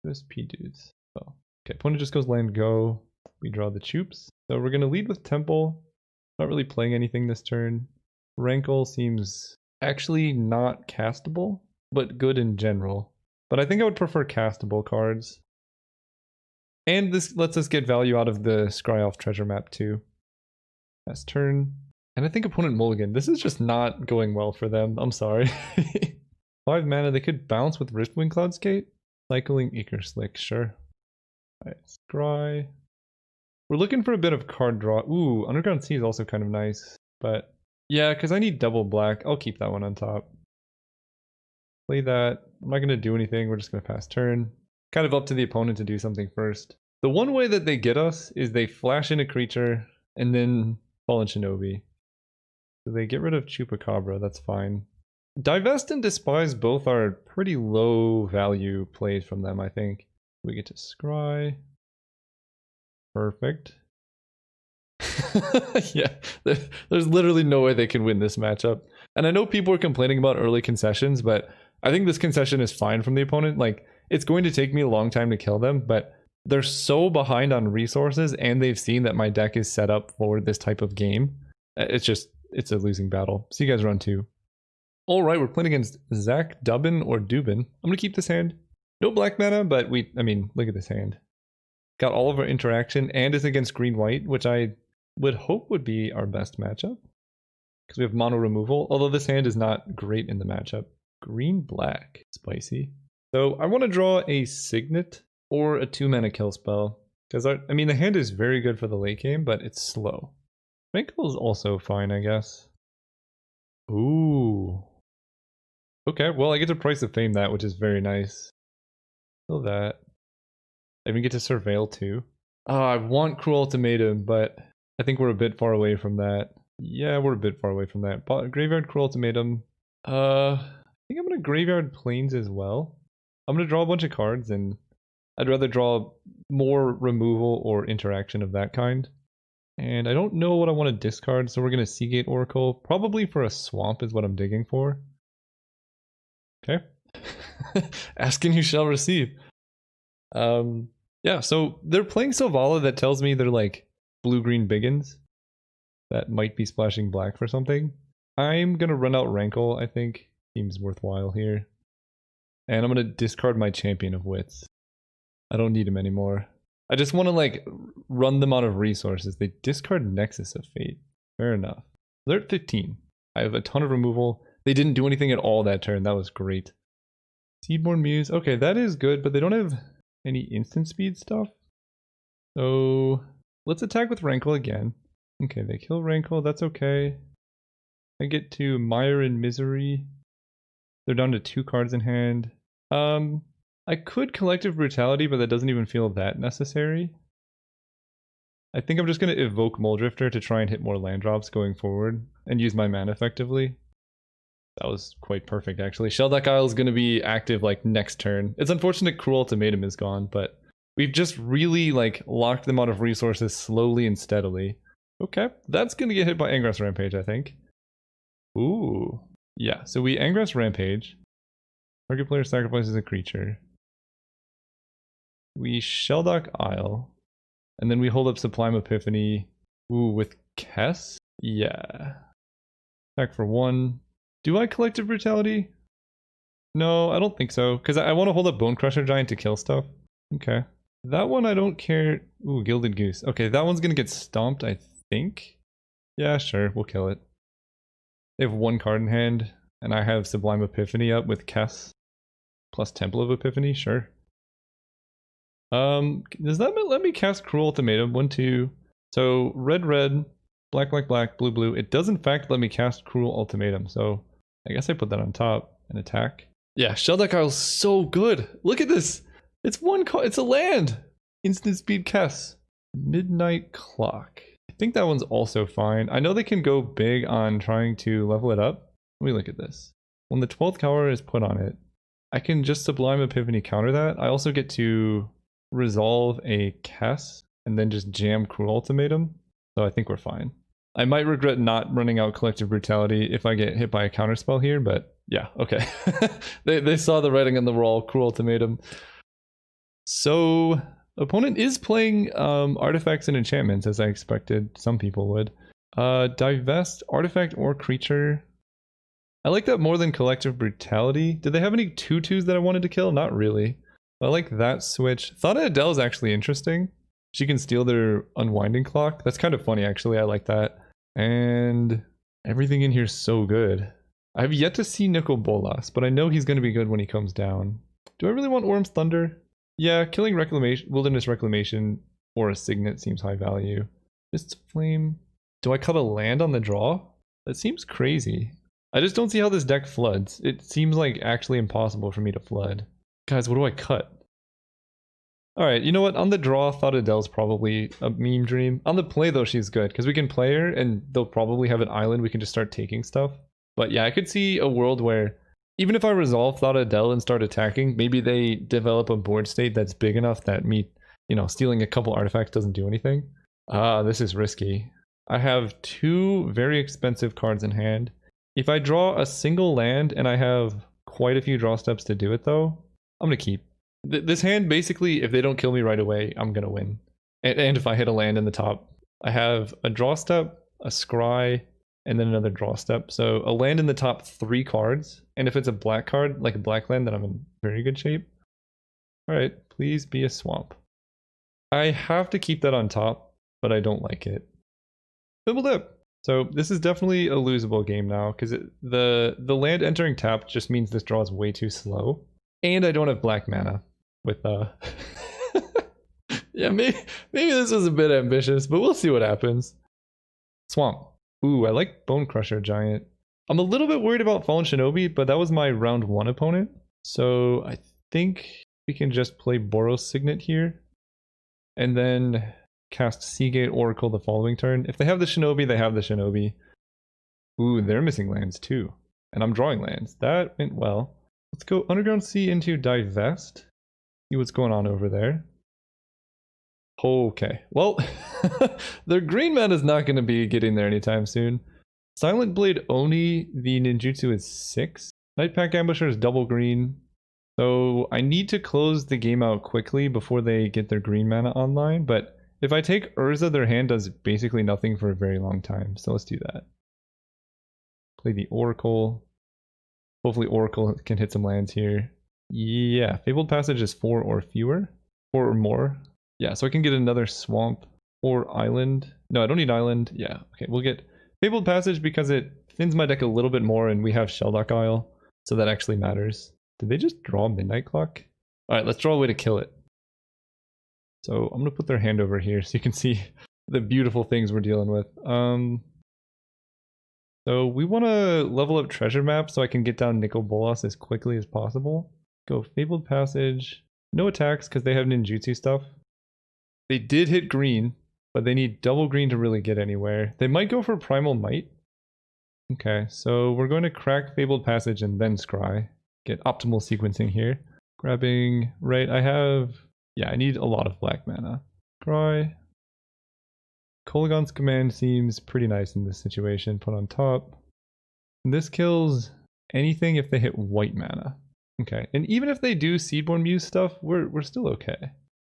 USP dudes. Oh, okay. Opponent just goes land go. We draw the Choops. So we're going to lead with Temple. Not really playing anything this turn. Rankle seems actually not castable, but good in general. But I think I would prefer castable cards. And this lets us get value out of the scry off Treasure Map too. Last turn. And I think opponent mulligan. This is just not going well for them. I'm sorry. 5 mana. They could bounce with Riftwing Cloudskate. Cycling Eager Slick. Sure. Alright. Scry. We're looking for a bit of card draw. Ooh, Underground Sea is also kind of nice. But yeah, because I need double black. I'll keep that one on top. Play that. I'm not going to do anything. We're just going to pass turn. Kind of up to the opponent to do something first. The one way that they get us is they flash in a creature and then Fallen Shinobi. So they get rid of Chupacabra. That's fine. Divest and Despise both are pretty low value plays from them, I think. We get to scry. Perfect. Yeah, there's literally no way they can win this matchup. And I know people are complaining about early concessions, but I think this concession is fine from the opponent. Like, it's going to take me a long time to kill them, but they're so behind on resources and they've seen that my deck is set up for this type of game. It's a losing battle. See you guys run 2. All right, we're playing against Zach Dubin or Dubin. I'm going to keep this hand. No black mana, but look at this hand. Got all of our interaction and is against green-white, which I would hope would be our best matchup. Because we have mono removal, although this hand is not great in the matchup. Green-black. Spicy. So I want to draw a Signet or a 2-mana kill spell. Because, the hand is very good for the late game, but it's slow. Rankle is also fine, I guess. Ooh. Okay, well, I get to Price of Fame that, which is very nice. Kill that. I even get to Surveil too. I want Cruel Ultimatum, but I think we're a bit far away from that. Yeah, we're a bit far away from that. But Graveyard Cruel Ultimatum. I think I'm going to Graveyard Plains as well. I'm going to draw a bunch of cards, and I'd rather draw more removal or interaction of that kind. And I don't know what I want to discard, so we're going to Seagate Oracle. Probably for a swamp is what I'm digging for. Okay. Ask and you shall receive. Yeah, so they're playing Selvala that tells me they're like blue-green biggins that might be splashing black for something. I'm going to run out Rankle, I think. Seems worthwhile here. And I'm going to discard my Champion of Wits. I don't need him anymore. I just want to like run them out of resources. They discard Nexus of Fate. Fair enough. They're at 15. I have a ton of removal. They didn't do anything at all that turn. That was great. Seedborn Muse. Okay, that is good, but they don't have any instant speed stuff. So let's attack with Rankle again. Okay, they kill Rankle. That's okay. I get to Mire in Misery. They're down to 2 cards in hand. I could Collective Brutality, but that doesn't even feel that necessary. I think I'm just going to evoke Muldrifter to try and hit more land drops going forward and use my mana effectively. That was quite perfect, actually. Shelldeck Isle is going to be active like next turn. It's unfortunate Cruel Ultimatum is gone, but we've just really like locked them out of resources slowly and steadily. Okay, that's going to get hit by Angrass Rampage, I think. Ooh. Yeah, so we Angrass Rampage. Target player sacrifices a creature. We Shelldock Isle. And then we hold up Sublime Epiphany. Ooh, with Kess? Yeah. Attack for 1. Do I Collective Brutality? No, I don't think so. Because I want to hold up Bone Crusher Giant to kill stuff. Okay. That one I don't care. Ooh, Gilded Goose. Okay, that one's going to get stomped, I think. Yeah, sure. We'll kill it. They have 1 card in hand. And I have Sublime Epiphany up with Kess. Plus Temple of Epiphany? Sure. Does that let me cast Cruel Ultimatum? 1, 2. So red, red, black, black, black, blue, blue. It does in fact let me cast Cruel Ultimatum. So I guess I put that on top and attack. Yeah, Shelldeck Isle's so good. Look at this. It's 1 card. It's a land. Instant speed Kess. Midnight Clock. I think that one's also fine. I know they can go big on trying to level it up. Let me look at this. When the 12th counter is put on it, I can just Sublime Epiphany counter that. I also get to resolve a Kess and then just jam Cruel Ultimatum. So I think we're fine. I might regret not running out Collective Brutality if I get hit by a counterspell here, but yeah, okay. they saw the writing on the wall, Cruel Ultimatum. So opponent is playing artifacts and enchantments as I expected some people would. Divest artifact or creature. I like that more than Collective Brutality. Did they have any 2/2s that I wanted to kill? Not really. I like that switch. Thought Adele is actually interesting. She can steal their Unwinding Clock. That's kind of funny, actually. I like that. And everything in here is so good. I have yet to see Nicol Bolas, but I know he's going to be good when he comes down. Do I really want Orm's Thunder? Yeah, killing Wilderness Reclamation or a Signet seems high value. Just Flame. Do I cut a land on the draw? That seems crazy. I just don't see how this deck floods. It seems like actually impossible for me to flood. Guys, what do I cut? Alright, you know what? On the draw, thought Adele's probably a meme dream. On the play, though, she's good, because we can play her, and they'll probably have an island we can just start taking stuff. But yeah, I could see a world where, even if I resolve Thought Adele and start attacking, maybe they develop a board state that's big enough that me, you know, stealing a couple artifacts doesn't do anything. This is risky. I have 2 very expensive cards in hand. If I draw a single land, and I have quite a few draw steps to do it, though, I'm gonna keep. This hand, basically, if they don't kill me right away, I'm gonna win. And if I hit a land in the top, I have a draw step, a scry, and then another draw step. So a land in the top 3 cards. And if it's a black card, like a black land, then I'm in very good shape. Alright, please be a swamp. I have to keep that on top, but I don't like it. Double dip! So this is definitely a losable game now, because the land entering tap just means this draw is way too slow. And I don't have black mana with yeah, maybe this was a bit ambitious, but we'll see what happens. Swamp. Ooh, I like Bone Crusher Giant. I'm a little bit worried about Fallen Shinobi, but that was my round 1 opponent. So I think we can just play Boros Signet here. And then cast Seagate Oracle the following turn. If they have the Shinobi, they have the Shinobi. Ooh, they're missing lands too. And I'm drawing lands. That went well. Let's go Underground Sea into Divest. See what's going on over there. Okay, well, their green mana is not going to be getting there anytime soon. Silent Blade Oni, the ninjutsu is 6. Nightpack Ambusher is double green. So I need to close the game out quickly before they get their green mana online. But if I take Urza, their hand does basically nothing for a very long time. So let's do that. Play the Oracle. Hopefully Oracle can hit some lands here. Yeah, Fabled Passage is 4 or fewer. 4 or more. Yeah, so I can get another Swamp or Island. No, I don't need Island. Yeah, okay, we'll get Fabled Passage because it thins my deck a little bit more and we have Sheldock Isle. So that actually matters. Did they just draw Midnight Clock? Alright, let's draw a way to kill it. So I'm going to put their hand over here so you can see the beautiful things we're dealing with. So we want to level up Treasure Map so I can get down Nicol Bolas as quickly as possible. Go Fabled Passage. No attacks because they have ninjutsu stuff. They did hit green, but they need double green to really get anywhere. They might go for Primal Might. Okay, so we're going to crack Fabled Passage and then Scry. Get optimal sequencing here. Grabbing, right, I have, yeah, I need a lot of black mana. Scry. Kolaghan's Command seems pretty nice in this situation. Put on top. And this kills anything if they hit white mana. Okay, and even if they do Seedborn Muse stuff, we're still okay.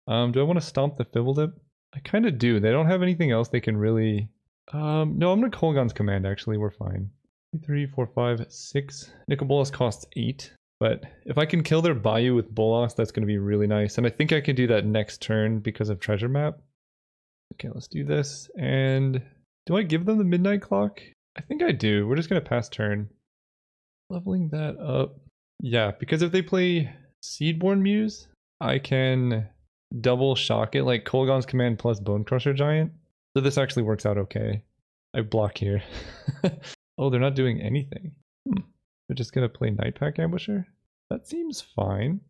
Do I want to stomp the Fibbledip? I kind of do. They don't have anything else they can really... no, I'm going to Kolaghan's Command, actually. We're fine. 2, 3, 4, 5, 6. Nicol Bolas costs 8. But if I can kill their Bayou with Bolas, that's going to be really nice. And I think I can do that next turn because of Treasure Map. Okay, let's do this. And do I give them the Midnight Clock? I think I do. We're just going to pass turn. Leveling that up. Yeah, because if they play Seedborn Muse, I can double shock it like Kolaghan's Command plus Bone Crusher Giant. So this actually works out okay. I block here. Oh, they're not doing anything. They're just going to play Nightpack Ambusher? That seems fine.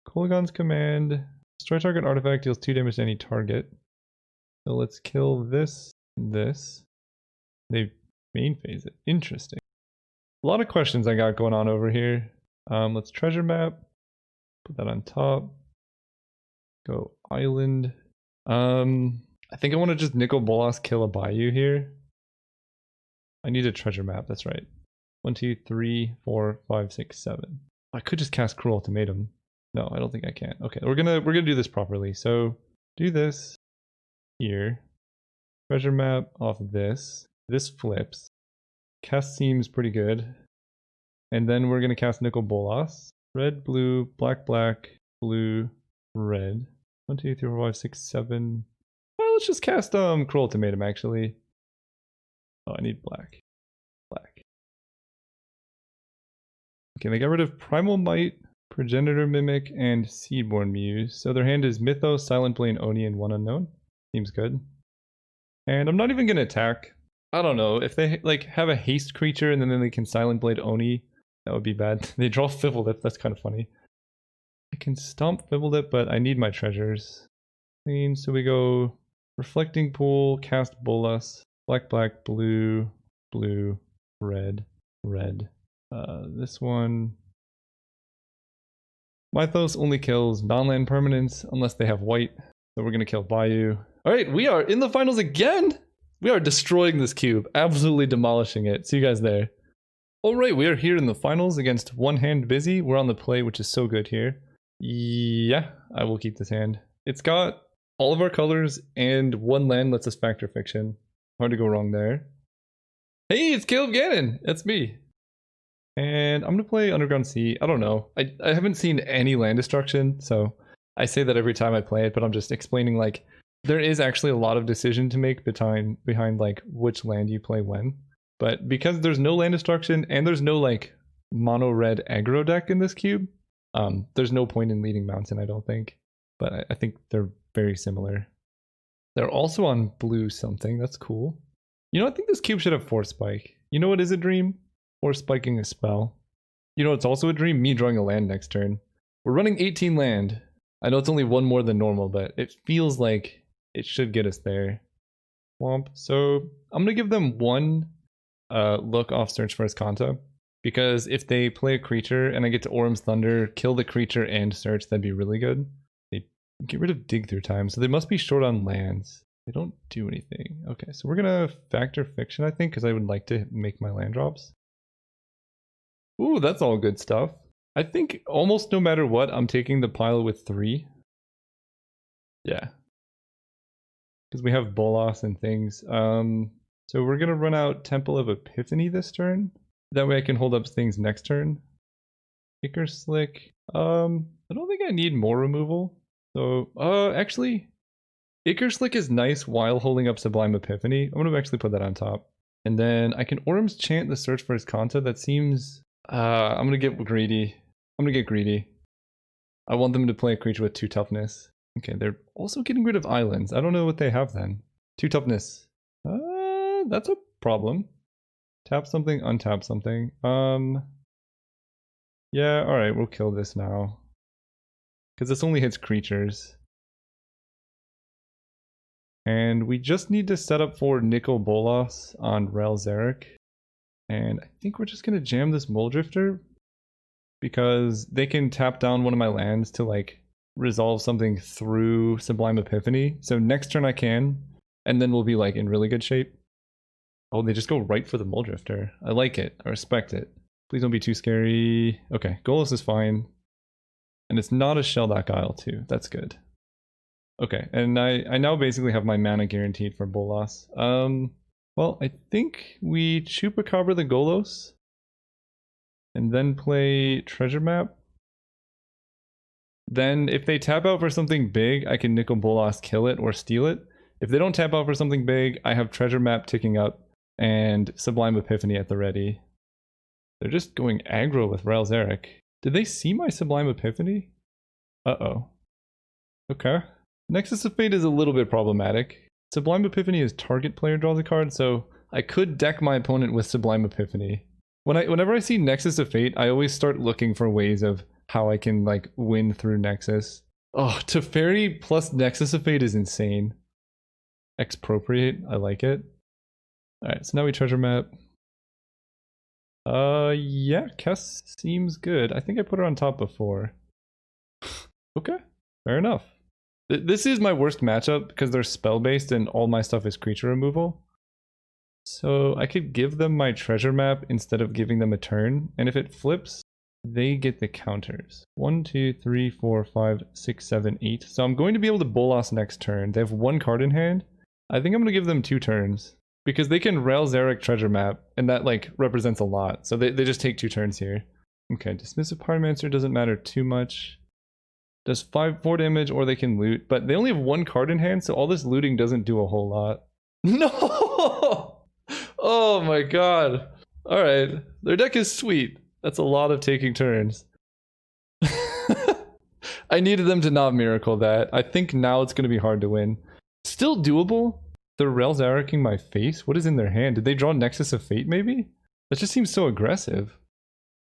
Kolaghan's Command. Destroy target artifact, deals 2 damage to any target. So let's kill this and this. They main phase it. Interesting. A lot of questions I got going on over here. Let's Treasure Map. Put that on top. Go Island. I think I want to just Nicol Bolas kill a Bayou here. I need a Treasure Map, that's right. 1, 2, 3, 4, 5, 6, 7. I could just cast Cruel Ultimatum. No, I don't think I can. Okay, we're gonna do this properly. So do this here. Treasure Map off this. This flips. Cast seems pretty good. And then we're gonna cast Nicol Bolas. Red, blue, black, black, blue, red. 1, 2, 3, 4, 5, 6, 7. Well, let's just cast Cruel Ultimatum actually. Oh, I need black. Black. Okay, they got rid of Primal Might, Progenitor Mimic, and Seedborn Muse. So their hand is Mythos, Silent Blade, Oni, and 1 unknown. Seems good. And I'm not even going to attack. I don't know. If they like have a haste creature and then they can Silent Blade Oni, that would be bad. They draw Fibblelip, that's kind of funny. I can stomp Fibblelip, but I need my treasures. Clean, so we go Reflecting Pool, cast Bolas, black, black, blue, blue, red, red. This one. Mythos only kills non-land permanents unless they have white. So we're gonna kill Bayou. Alright, we are in the finals again! We are destroying this cube, absolutely demolishing it. See you guys there. Alright, we are here in the finals against One Hand Busy. We're on the play, which is so good here. Yeah, I will keep this hand. It's got all of our colors and one land lets us factor fiction. Hard to go wrong there. Hey, it's Caleb Gannon! That's me. And I'm gonna play Underground Sea. I don't know. I haven't seen any land destruction, so I say that every time I play it, but I'm just explaining like there is actually a lot of decision to make behind like which land you play when. But because there's no land destruction and there's no like mono red aggro deck in this cube, there's no point in leading Mountain, I don't think. But I think they're very similar. They're also on blue something. That's cool. You know, I think this cube should have Force Spike. You know what is a dream? Force Spiking a spell. You know it's also a dream? Me drawing a land next turn. We're running 18 land. I know it's only one more than normal, but it feels like it should get us there. Womp. So I'm going to give them one look off Search for Escanta. Because if they play a creature and I get to Orum's Thunder, kill the creature and search, that'd be really good. They get rid of Dig Through Time, so they must be short on lands. They don't do anything. Okay, so we're gonna factor fiction, I think, because I would like to make my land drops. Ooh, that's all good stuff. I think almost no matter what, I'm taking the pile with 3. Yeah. Because we have Bolas and things. So we're gonna run out Temple of Epiphany this turn. That way I can hold up things next turn. Kicker Slick. I don't think I need more removal. So, actually, Icar Slick is nice while holding up Sublime Epiphany. I'm gonna actually put that on top. And then I can Orum's Chant the Search for Escanta. That seems... I'm gonna get greedy. I'm gonna get greedy. I want them to play a creature with 2 toughness. Okay, they're also getting rid of islands. I don't know what they have then. 2 toughness. That's a problem. Tap something, untap something. Yeah, alright, we'll kill this now. Because this only hits creatures. And we just need to set up for Nicol Bolas on Rel Zarek. And I think we're just going to jam this Muldrifter. Because they can tap down one of my lands to like resolve something through Sublime Epiphany. So next turn I can. And then we'll be like in really good shape. Oh, they just go right for the Muldrifter. I like it. I respect it. Please don't be too scary. Okay, Golos is fine. And it's not a Shelldock Isle too. That's good. Okay, and I now basically have my mana guaranteed for Bolas. Well, I think we Chupacabra the Golos. And then play Treasure Map. Then if they tap out for something big, I can Nicol Bolas kill it or steal it. If they don't tap out for something big, I have Treasure Map ticking up. And Sublime Epiphany at the ready. They're just going aggro with Rel Zarek. Did they see my Sublime Epiphany? Uh-oh. Okay. Nexus of Fate is a little bit problematic. Sublime Epiphany is target player draws a card, so I could deck my opponent with Sublime Epiphany. Whenever I see Nexus of Fate, I always start looking for ways of how I can like win through Nexus. Oh, Teferi plus Nexus of Fate is insane. Expropriate, I like it. Alright, so now we treasure map. Yeah, Kess seems good. I think I put her on top before. Okay, fair enough. This is my worst matchup because they're spell-based and all my stuff is creature removal. So I could give them my treasure map instead of giving them a turn, and if it flips, they get the counters. 1, 2, 3, 4, 5, 6, 7, 8. So I'm going to be able to Bolas next turn. They have 1 card in hand. I think I'm going to give them 2 turns. Because they can Rel Zarek treasure map, and that like represents a lot. So they just take 2 turns here. Okay, Dismissive Pyromancer doesn't matter too much. Does 4 damage, or they can loot. But they only have 1 card in hand, so all this looting doesn't do a whole lot. No! Oh my god. Alright, their deck is sweet. That's a lot of taking turns. I needed them to not miracle that. I think now it's going to be hard to win. Still doable. They're Relzaricing my face? What is in their hand? Did they draw Nexus of Fate, maybe? That just seems so aggressive.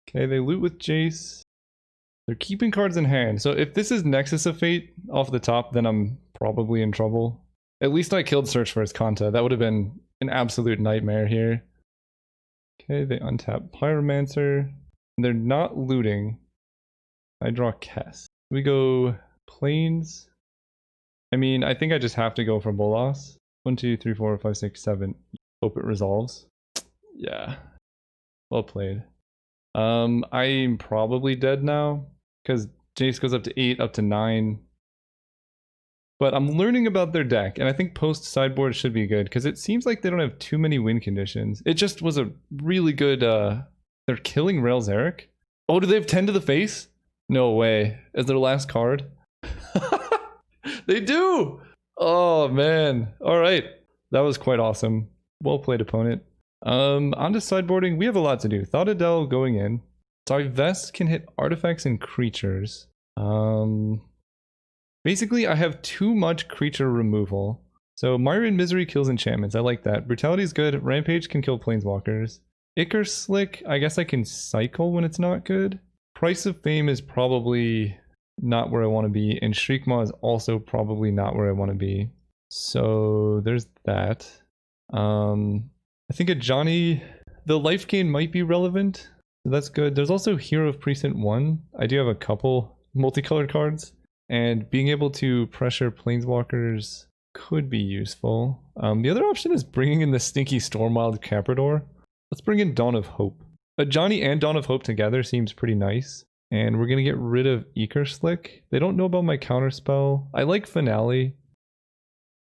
Okay, they loot with Jace. They're keeping cards in hand. So if this is Nexus of Fate off the top, then I'm probably in trouble. At least I killed Search for his Kanta. That would have been an absolute nightmare here. Okay, they untap Pyromancer. They're not looting. I draw Kess. We go Plains. I mean, I think I just have to go for Bolas. 1, 2, 3, 4, 5, 6, 7. Hope it resolves. Yeah. Well played. I'm probably dead now because Jace goes up to 8, up to 9. But I'm learning about their deck, and I think post sideboard should be good because it seems like they don't have too many win conditions. It just was a really good. They're killing Rails Eric. Oh, do they have 10 to the face? No way. As their last card? They do! Oh, man. All right. That was quite awesome. Well played, opponent. On to sideboarding. We have a lot to do. Thotadel going in. Divest can hit artifacts and creatures. Basically, I have too much creature removal. So Myriad Misery kills enchantments. I like that. Brutality is good. Rampage can kill planeswalkers. Icar Slick, I guess I can cycle when it's not good. Price of Fame is probably not where I want to be. And Shriekmaw is also probably not where I want to be. So there's that. I think a Johnny, the life gain might be relevant. So that's good. There's also Hero of Precinct 1. I do have a couple multicolored cards. And being able to pressure planeswalkers could be useful. The other option is bringing in the stinky Stormwild Caprador. Let's bring in Dawn of Hope. A Johnny and Dawn of Hope together seems pretty nice. And we're going to get rid of Icar Slick. They don't know about my counterspell. I like Finale.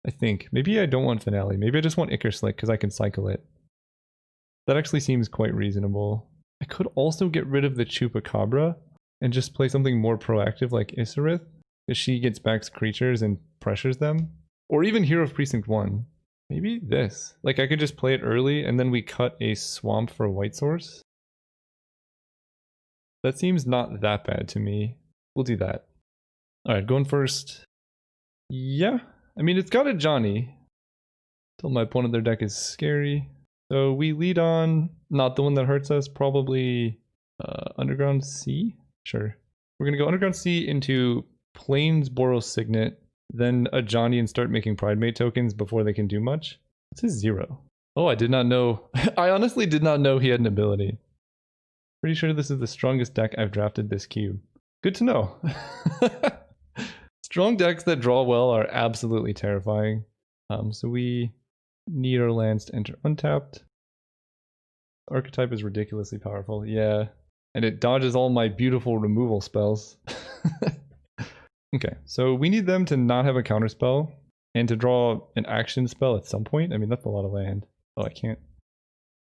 I think. Maybe I don't want Finale. Maybe I just want Icar Slick because I can cycle it. That actually seems quite reasonable. I could also get rid of the Chupacabra and just play something more proactive like Isarith. Because she gets back creatures and pressures them. Or even Hero of Precinct 1. Maybe this. Like I could just play it early and then we cut a swamp for a white source. That seems not that bad to me. We'll do that. Alright, going first. Yeah. I mean, it's got a Johnny. Tell my opponent their deck is scary. So we lead on, not the one that hurts us, probably Underground Sea? Sure. We're going to go Underground Sea into Plains Boros Signet, then a Johnny and start making Pridemate tokens before they can do much. This is 0. Oh, I did not know. I honestly did not know he had an ability. Pretty sure this is the strongest deck I've drafted this cube. Good to know. Strong decks that draw well are absolutely terrifying. So we need our lands to enter untapped. Archetype is ridiculously powerful. Yeah. And it dodges all my beautiful removal spells. Okay, so we need them to not have a counterspell and to draw an action spell at some point. I mean, that's a lot of land. Oh, I can't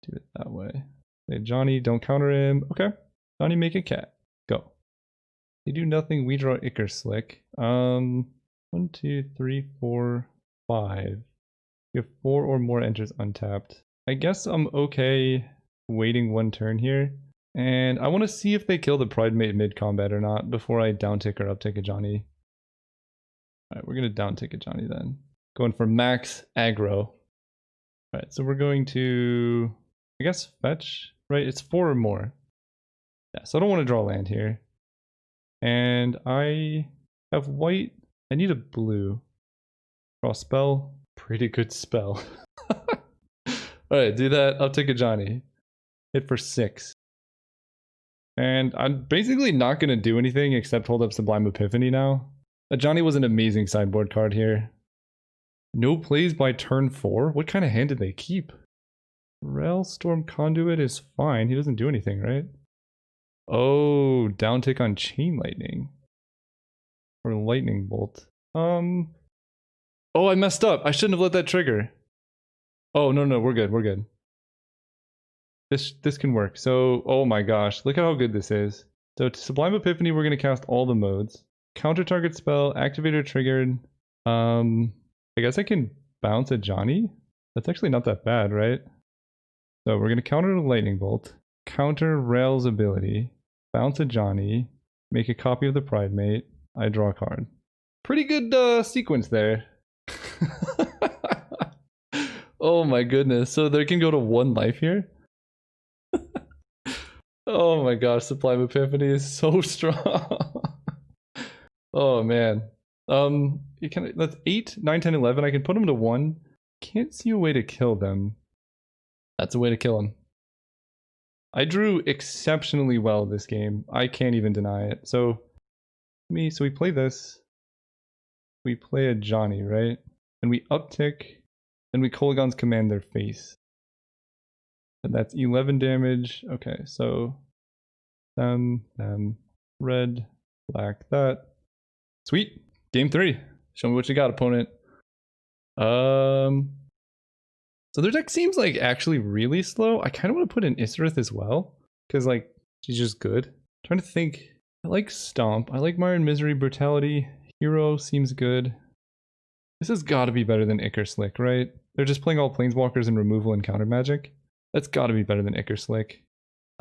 do it that way. Hey, Johnny, don't counter him. Okay, Johnny, make a cat. Go. They do nothing. We draw Icar Slick. 1, 2, 3, 4, 5. We have 4 or more enters untapped. I guess I'm okay waiting one turn here. And I want to see if they kill the Pridemate mid-combat or not before I downtick or uptick a Johnny. Alright, we're going to downtick a Johnny then. Going for max aggro. Alright, so we're going to, I guess, fetch, right? It's 4 or more. Yeah, so I don't want to draw land here. And I have white. I need a blue. Draw spell. Pretty good spell. Alright, do that. Uptick a Johnny. Hit for 6. And I'm basically not going to do anything except hold up Sublime Epiphany now. Johnny was an amazing sideboard card here. No plays by turn 4? What kind of hand did they keep? Railstorm Conduit is fine. He doesn't do anything, right? Oh, downtick on Chain Lightning. Or Lightning Bolt. Oh, I messed up. I shouldn't have let that trigger. Oh, no, we're good. We're good. This can work. So, oh my gosh, look at how good this is. So to Sublime Epiphany, we're going to cast all the modes. Counter target spell, activator triggered. I guess I can bounce a Johnny? That's actually not that bad, right? So we're going to counter the Lightning Bolt, counter Rail's ability, bounce a Johnny, make a copy of the Pridemate, I draw a card. Pretty good sequence there. Oh my goodness. So they can go to 1 life here? Oh my gosh, Sublime Epiphany is so strong. Oh man. You can, that's 8, 9, 10, 11. I can put them to 1. Can't see a way to kill them. That's a way to kill them. I drew exceptionally well this game. I can't even deny it. So we play this. We play a Johnny, right? And we uptick, and we Kolaghan's Command their face. And that's 11 damage. Okay, so them, red, black, that. Sweet. Game 3. Show me what you got, opponent. So their deck seems like actually really slow. I kind of want to put in Isrith as well, because like she's just good. I'm trying to think. I like Stomp. I like Mire and Misery. Brutality. Hero seems good. This has got to be better than Icar Slick, right? They're just playing all Planeswalkers and removal and counter magic. That's got to be better than Icar Slick.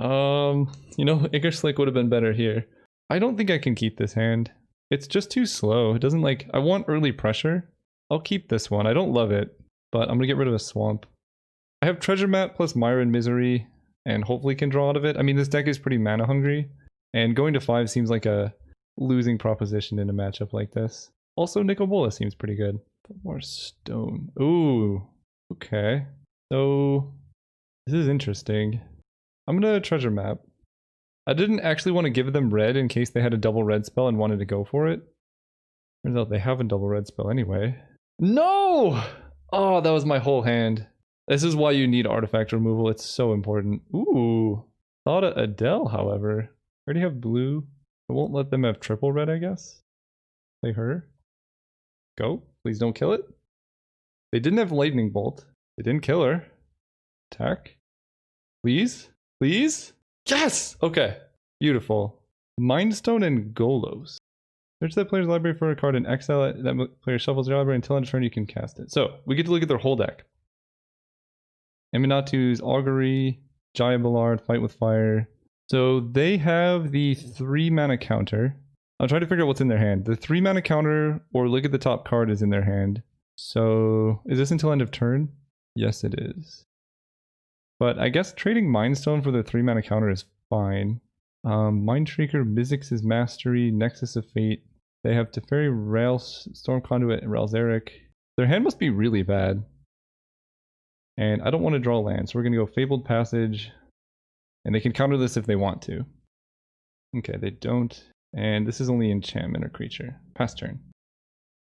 You know, Icar Slick would have been better here. I don't think I can keep this hand. It's just too slow. It doesn't like... I want early pressure. I'll keep this one. I don't love it, but I'm going to get rid of a Swamp. I have Treasure Map plus Mire and Misery, and hopefully can draw out of it. I mean, this deck is pretty mana hungry, and going to 5 seems like a losing proposition in a matchup like this. Also, Nicol Bolas seems pretty good. Put more stone. Ooh, okay. So, this is interesting. I'm going to Treasure Map. I didn't actually want to give them red in case they had a double red spell and wanted to go for it. Turns out they have a double red spell anyway. No! Oh, that was my whole hand. This is why you need artifact removal. It's so important. Ooh. Thought of Adele, however. I already have blue. I won't let them have triple red, I guess. Play her. Go. Please don't kill it. They didn't have Lightning Bolt. They didn't kill her. Attack. Please? Please? Yes! Okay. Beautiful. Mindstone and Golos. Search that player's library for a card and exile it. That player shuffles your library until end of turn you can cast it. So, we get to look at their whole deck. Eminatu's Augury, Jaya Ballard, Fight with Fire. So, they have the 3 mana counter. I'm trying to figure out what's in their hand. The 3 mana counter, or look at the top card, is in their hand. So, is this until end of turn? Yes, it is. But I guess trading Mindstone for the 3 mana counter is fine. Mindshreaker, Mizzix's Mastery, Nexus of Fate. They have Teferi, Rail, Storm Conduit, and Ralzeric. Their hand must be really bad. And I don't want to draw land, so we're going to go Fabled Passage. And they can counter this if they want to. Okay, they don't. And this is only enchantment or creature. Pass turn.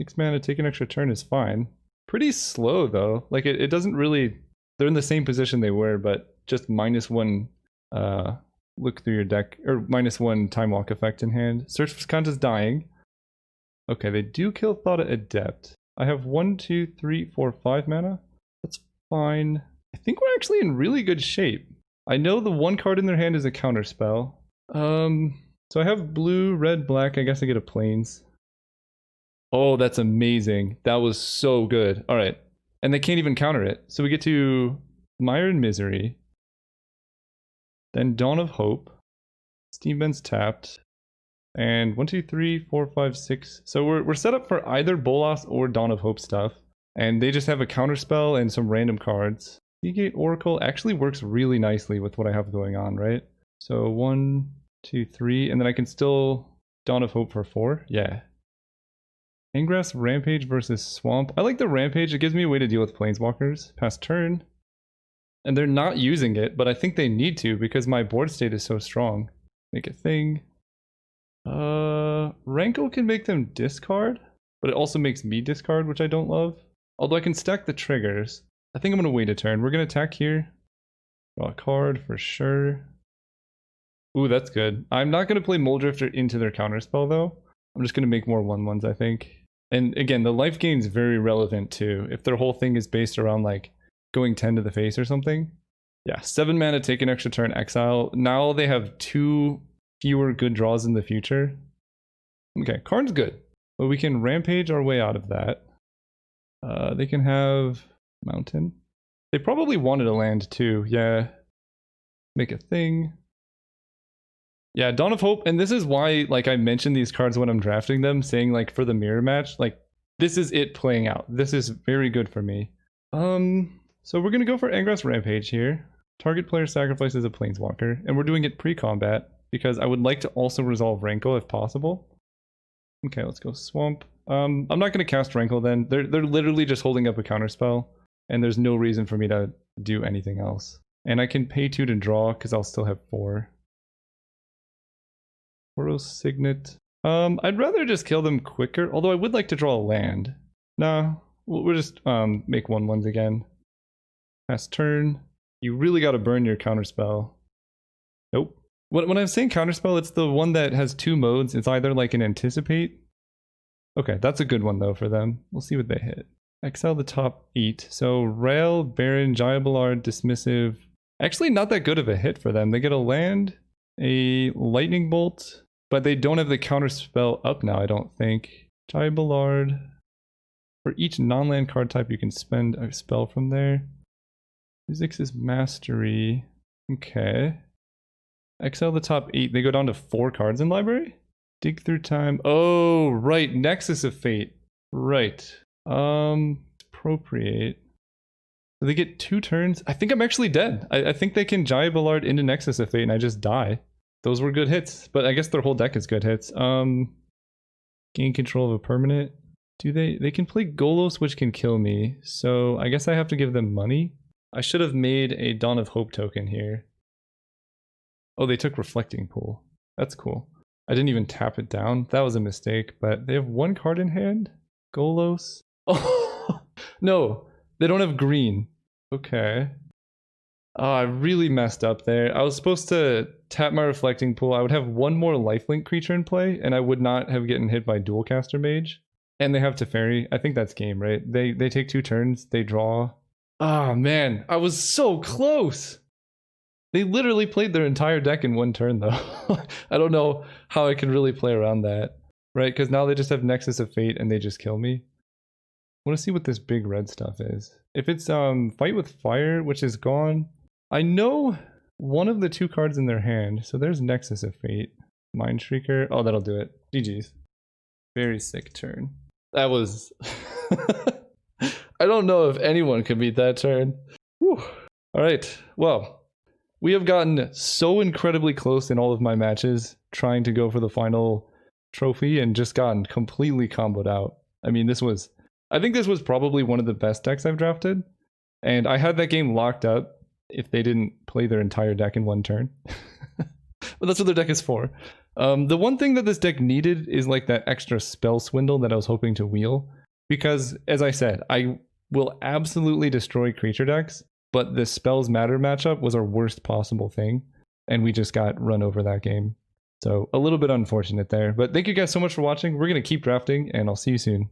6 mana, take an extra turn is fine. Pretty slow though. Like it doesn't really... They're in the same position they were, but just -1 look through your deck, or -1 Time Walk effect in hand. Search for Skanta's Dying. Okay, they do kill Thought Adept. I have 1, 2, 3, 4, 5 mana. That's fine. I think we're actually in really good shape. I know the 1 card in their hand is a counter spell. So I have blue, red, black. I guess I get a Plains. Oh, that's amazing. That was so good. All right. And they can't even counter it. So we get to Mire and Misery. Then Dawn of Hope. Steamben's tapped. And 1, 2, 3, 4, 5, 6. So we're set up for either Bolas or Dawn of Hope stuff. And they just have a counter spell and some random cards. Seagate Oracle actually works really nicely with what I have going on, right? So 1, 2, 3. And then I can still Dawn of Hope for 4. Yeah. Ingress, Rampage versus Swamp. I like the Rampage. It gives me a way to deal with Planeswalkers. Pass turn. And they're not using it, but I think they need to because my board state is so strong. Make a thing. Rankle can make them discard, but it also makes me discard, which I don't love. Although I can stack the triggers. I think I'm going to wait a turn. We're going to attack here. Draw a card for sure. Ooh, that's good. I'm not going to play Muldrifter into their counterspell, though. I'm just going to make more 1/1s, I think. And again, the life gain is very relevant, too. If their whole thing is based around, like, going 10 to the face or something. Yeah, 7 mana, take an extra turn, exile. Now they have 2 fewer good draws in the future. Okay, card's good. But we can Rampage our way out of that. They can have Mountain. They probably wanted a land, too. Yeah. Make a thing. Yeah, Dawn of Hope, and this is why, like, I mentioned these cards when I'm drafting them, saying, like, for the mirror match, like, this is it playing out. This is very good for me. So we're going to go for Angra's Rampage here. Target player sacrifices a Planeswalker, and we're doing it pre-combat because I would like to also resolve Rankle if possible. Okay, let's go Swamp. I'm not going to cast Rankle then. They're literally just holding up a counterspell, and there's no reason for me to do anything else. And I can pay 2 to draw because I'll still have 4. Boros Signet. I'd rather just kill them quicker, although I would like to draw a land. No, we'll just make 1/1s again. Pass turn. You really got to burn your counterspell. Nope. When I'm saying counterspell, it's the one that has 2 modes. It's either like an Anticipate. Okay, that's a good one though for them. We'll see what they hit. Exile the top 8. So Rail, Baron, Jaya Ballard, Dismissive. Actually not that good of a hit for them. They get a land, a Lightning Bolt, but they don't have the counterspell up now, I don't think. Jaya Ballard. For each non-land card type, you can spend a spell from there. Physics is Mastery. Okay. Exile the top 8. They go down to 4 cards in library? Dig through time. Oh, right. Nexus of Fate. Right. Appropriate. So they get 2 turns. I think I'm actually dead. I think they can Jaya Ballard into Nexus of Fate and I just die. Those were good hits, but I guess their whole deck is good hits. Gain control of a permanent. Do they can play Golos, which can kill me. So I guess I have to give them money. I should have made a Dawn of Hope token here. Oh, they took Reflecting Pool. That's cool. I didn't even tap it down. That was a mistake, but they have 1 card in hand. Golos. Oh, no, they don't have green. Okay. Oh, I really messed up there. I was supposed to tap my Reflecting Pool. I would have 1 more lifelink creature in play, and I would not have gotten hit by Dualcaster Mage. And they have Teferi. I think that's game, right? They take 2 turns. They draw. Ah, oh, man. I was so close. They literally played their entire deck in 1 turn, though. I don't know how I can really play around that, right? Because now they just have Nexus of Fate and they just kill me. I want to see what this big red stuff is. If it's Fight with Fire, which is gone, I know one of the 2 cards in their hand. So there's Nexus of Fate. Mind Shrieker. Oh, that'll do it. GG's. Very sick turn. That was... I don't know if anyone could beat that turn. Whew. All right. Well, we have gotten so incredibly close in all of my matches trying to go for the final trophy and just gotten completely comboed out. I mean, I think this was probably one of the best decks I've drafted. And I had that game locked up if they didn't play their entire deck in 1 turn. But that's what their deck is for. The one thing that this deck needed is like that extra spell swindle that I was hoping to wheel. Because, as I said, I will absolutely destroy creature decks, but the Spells Matter matchup was our worst possible thing, and we just got run over that game. So, a little bit unfortunate there. But thank you guys so much for watching. We're going to keep drafting, and I'll see you soon.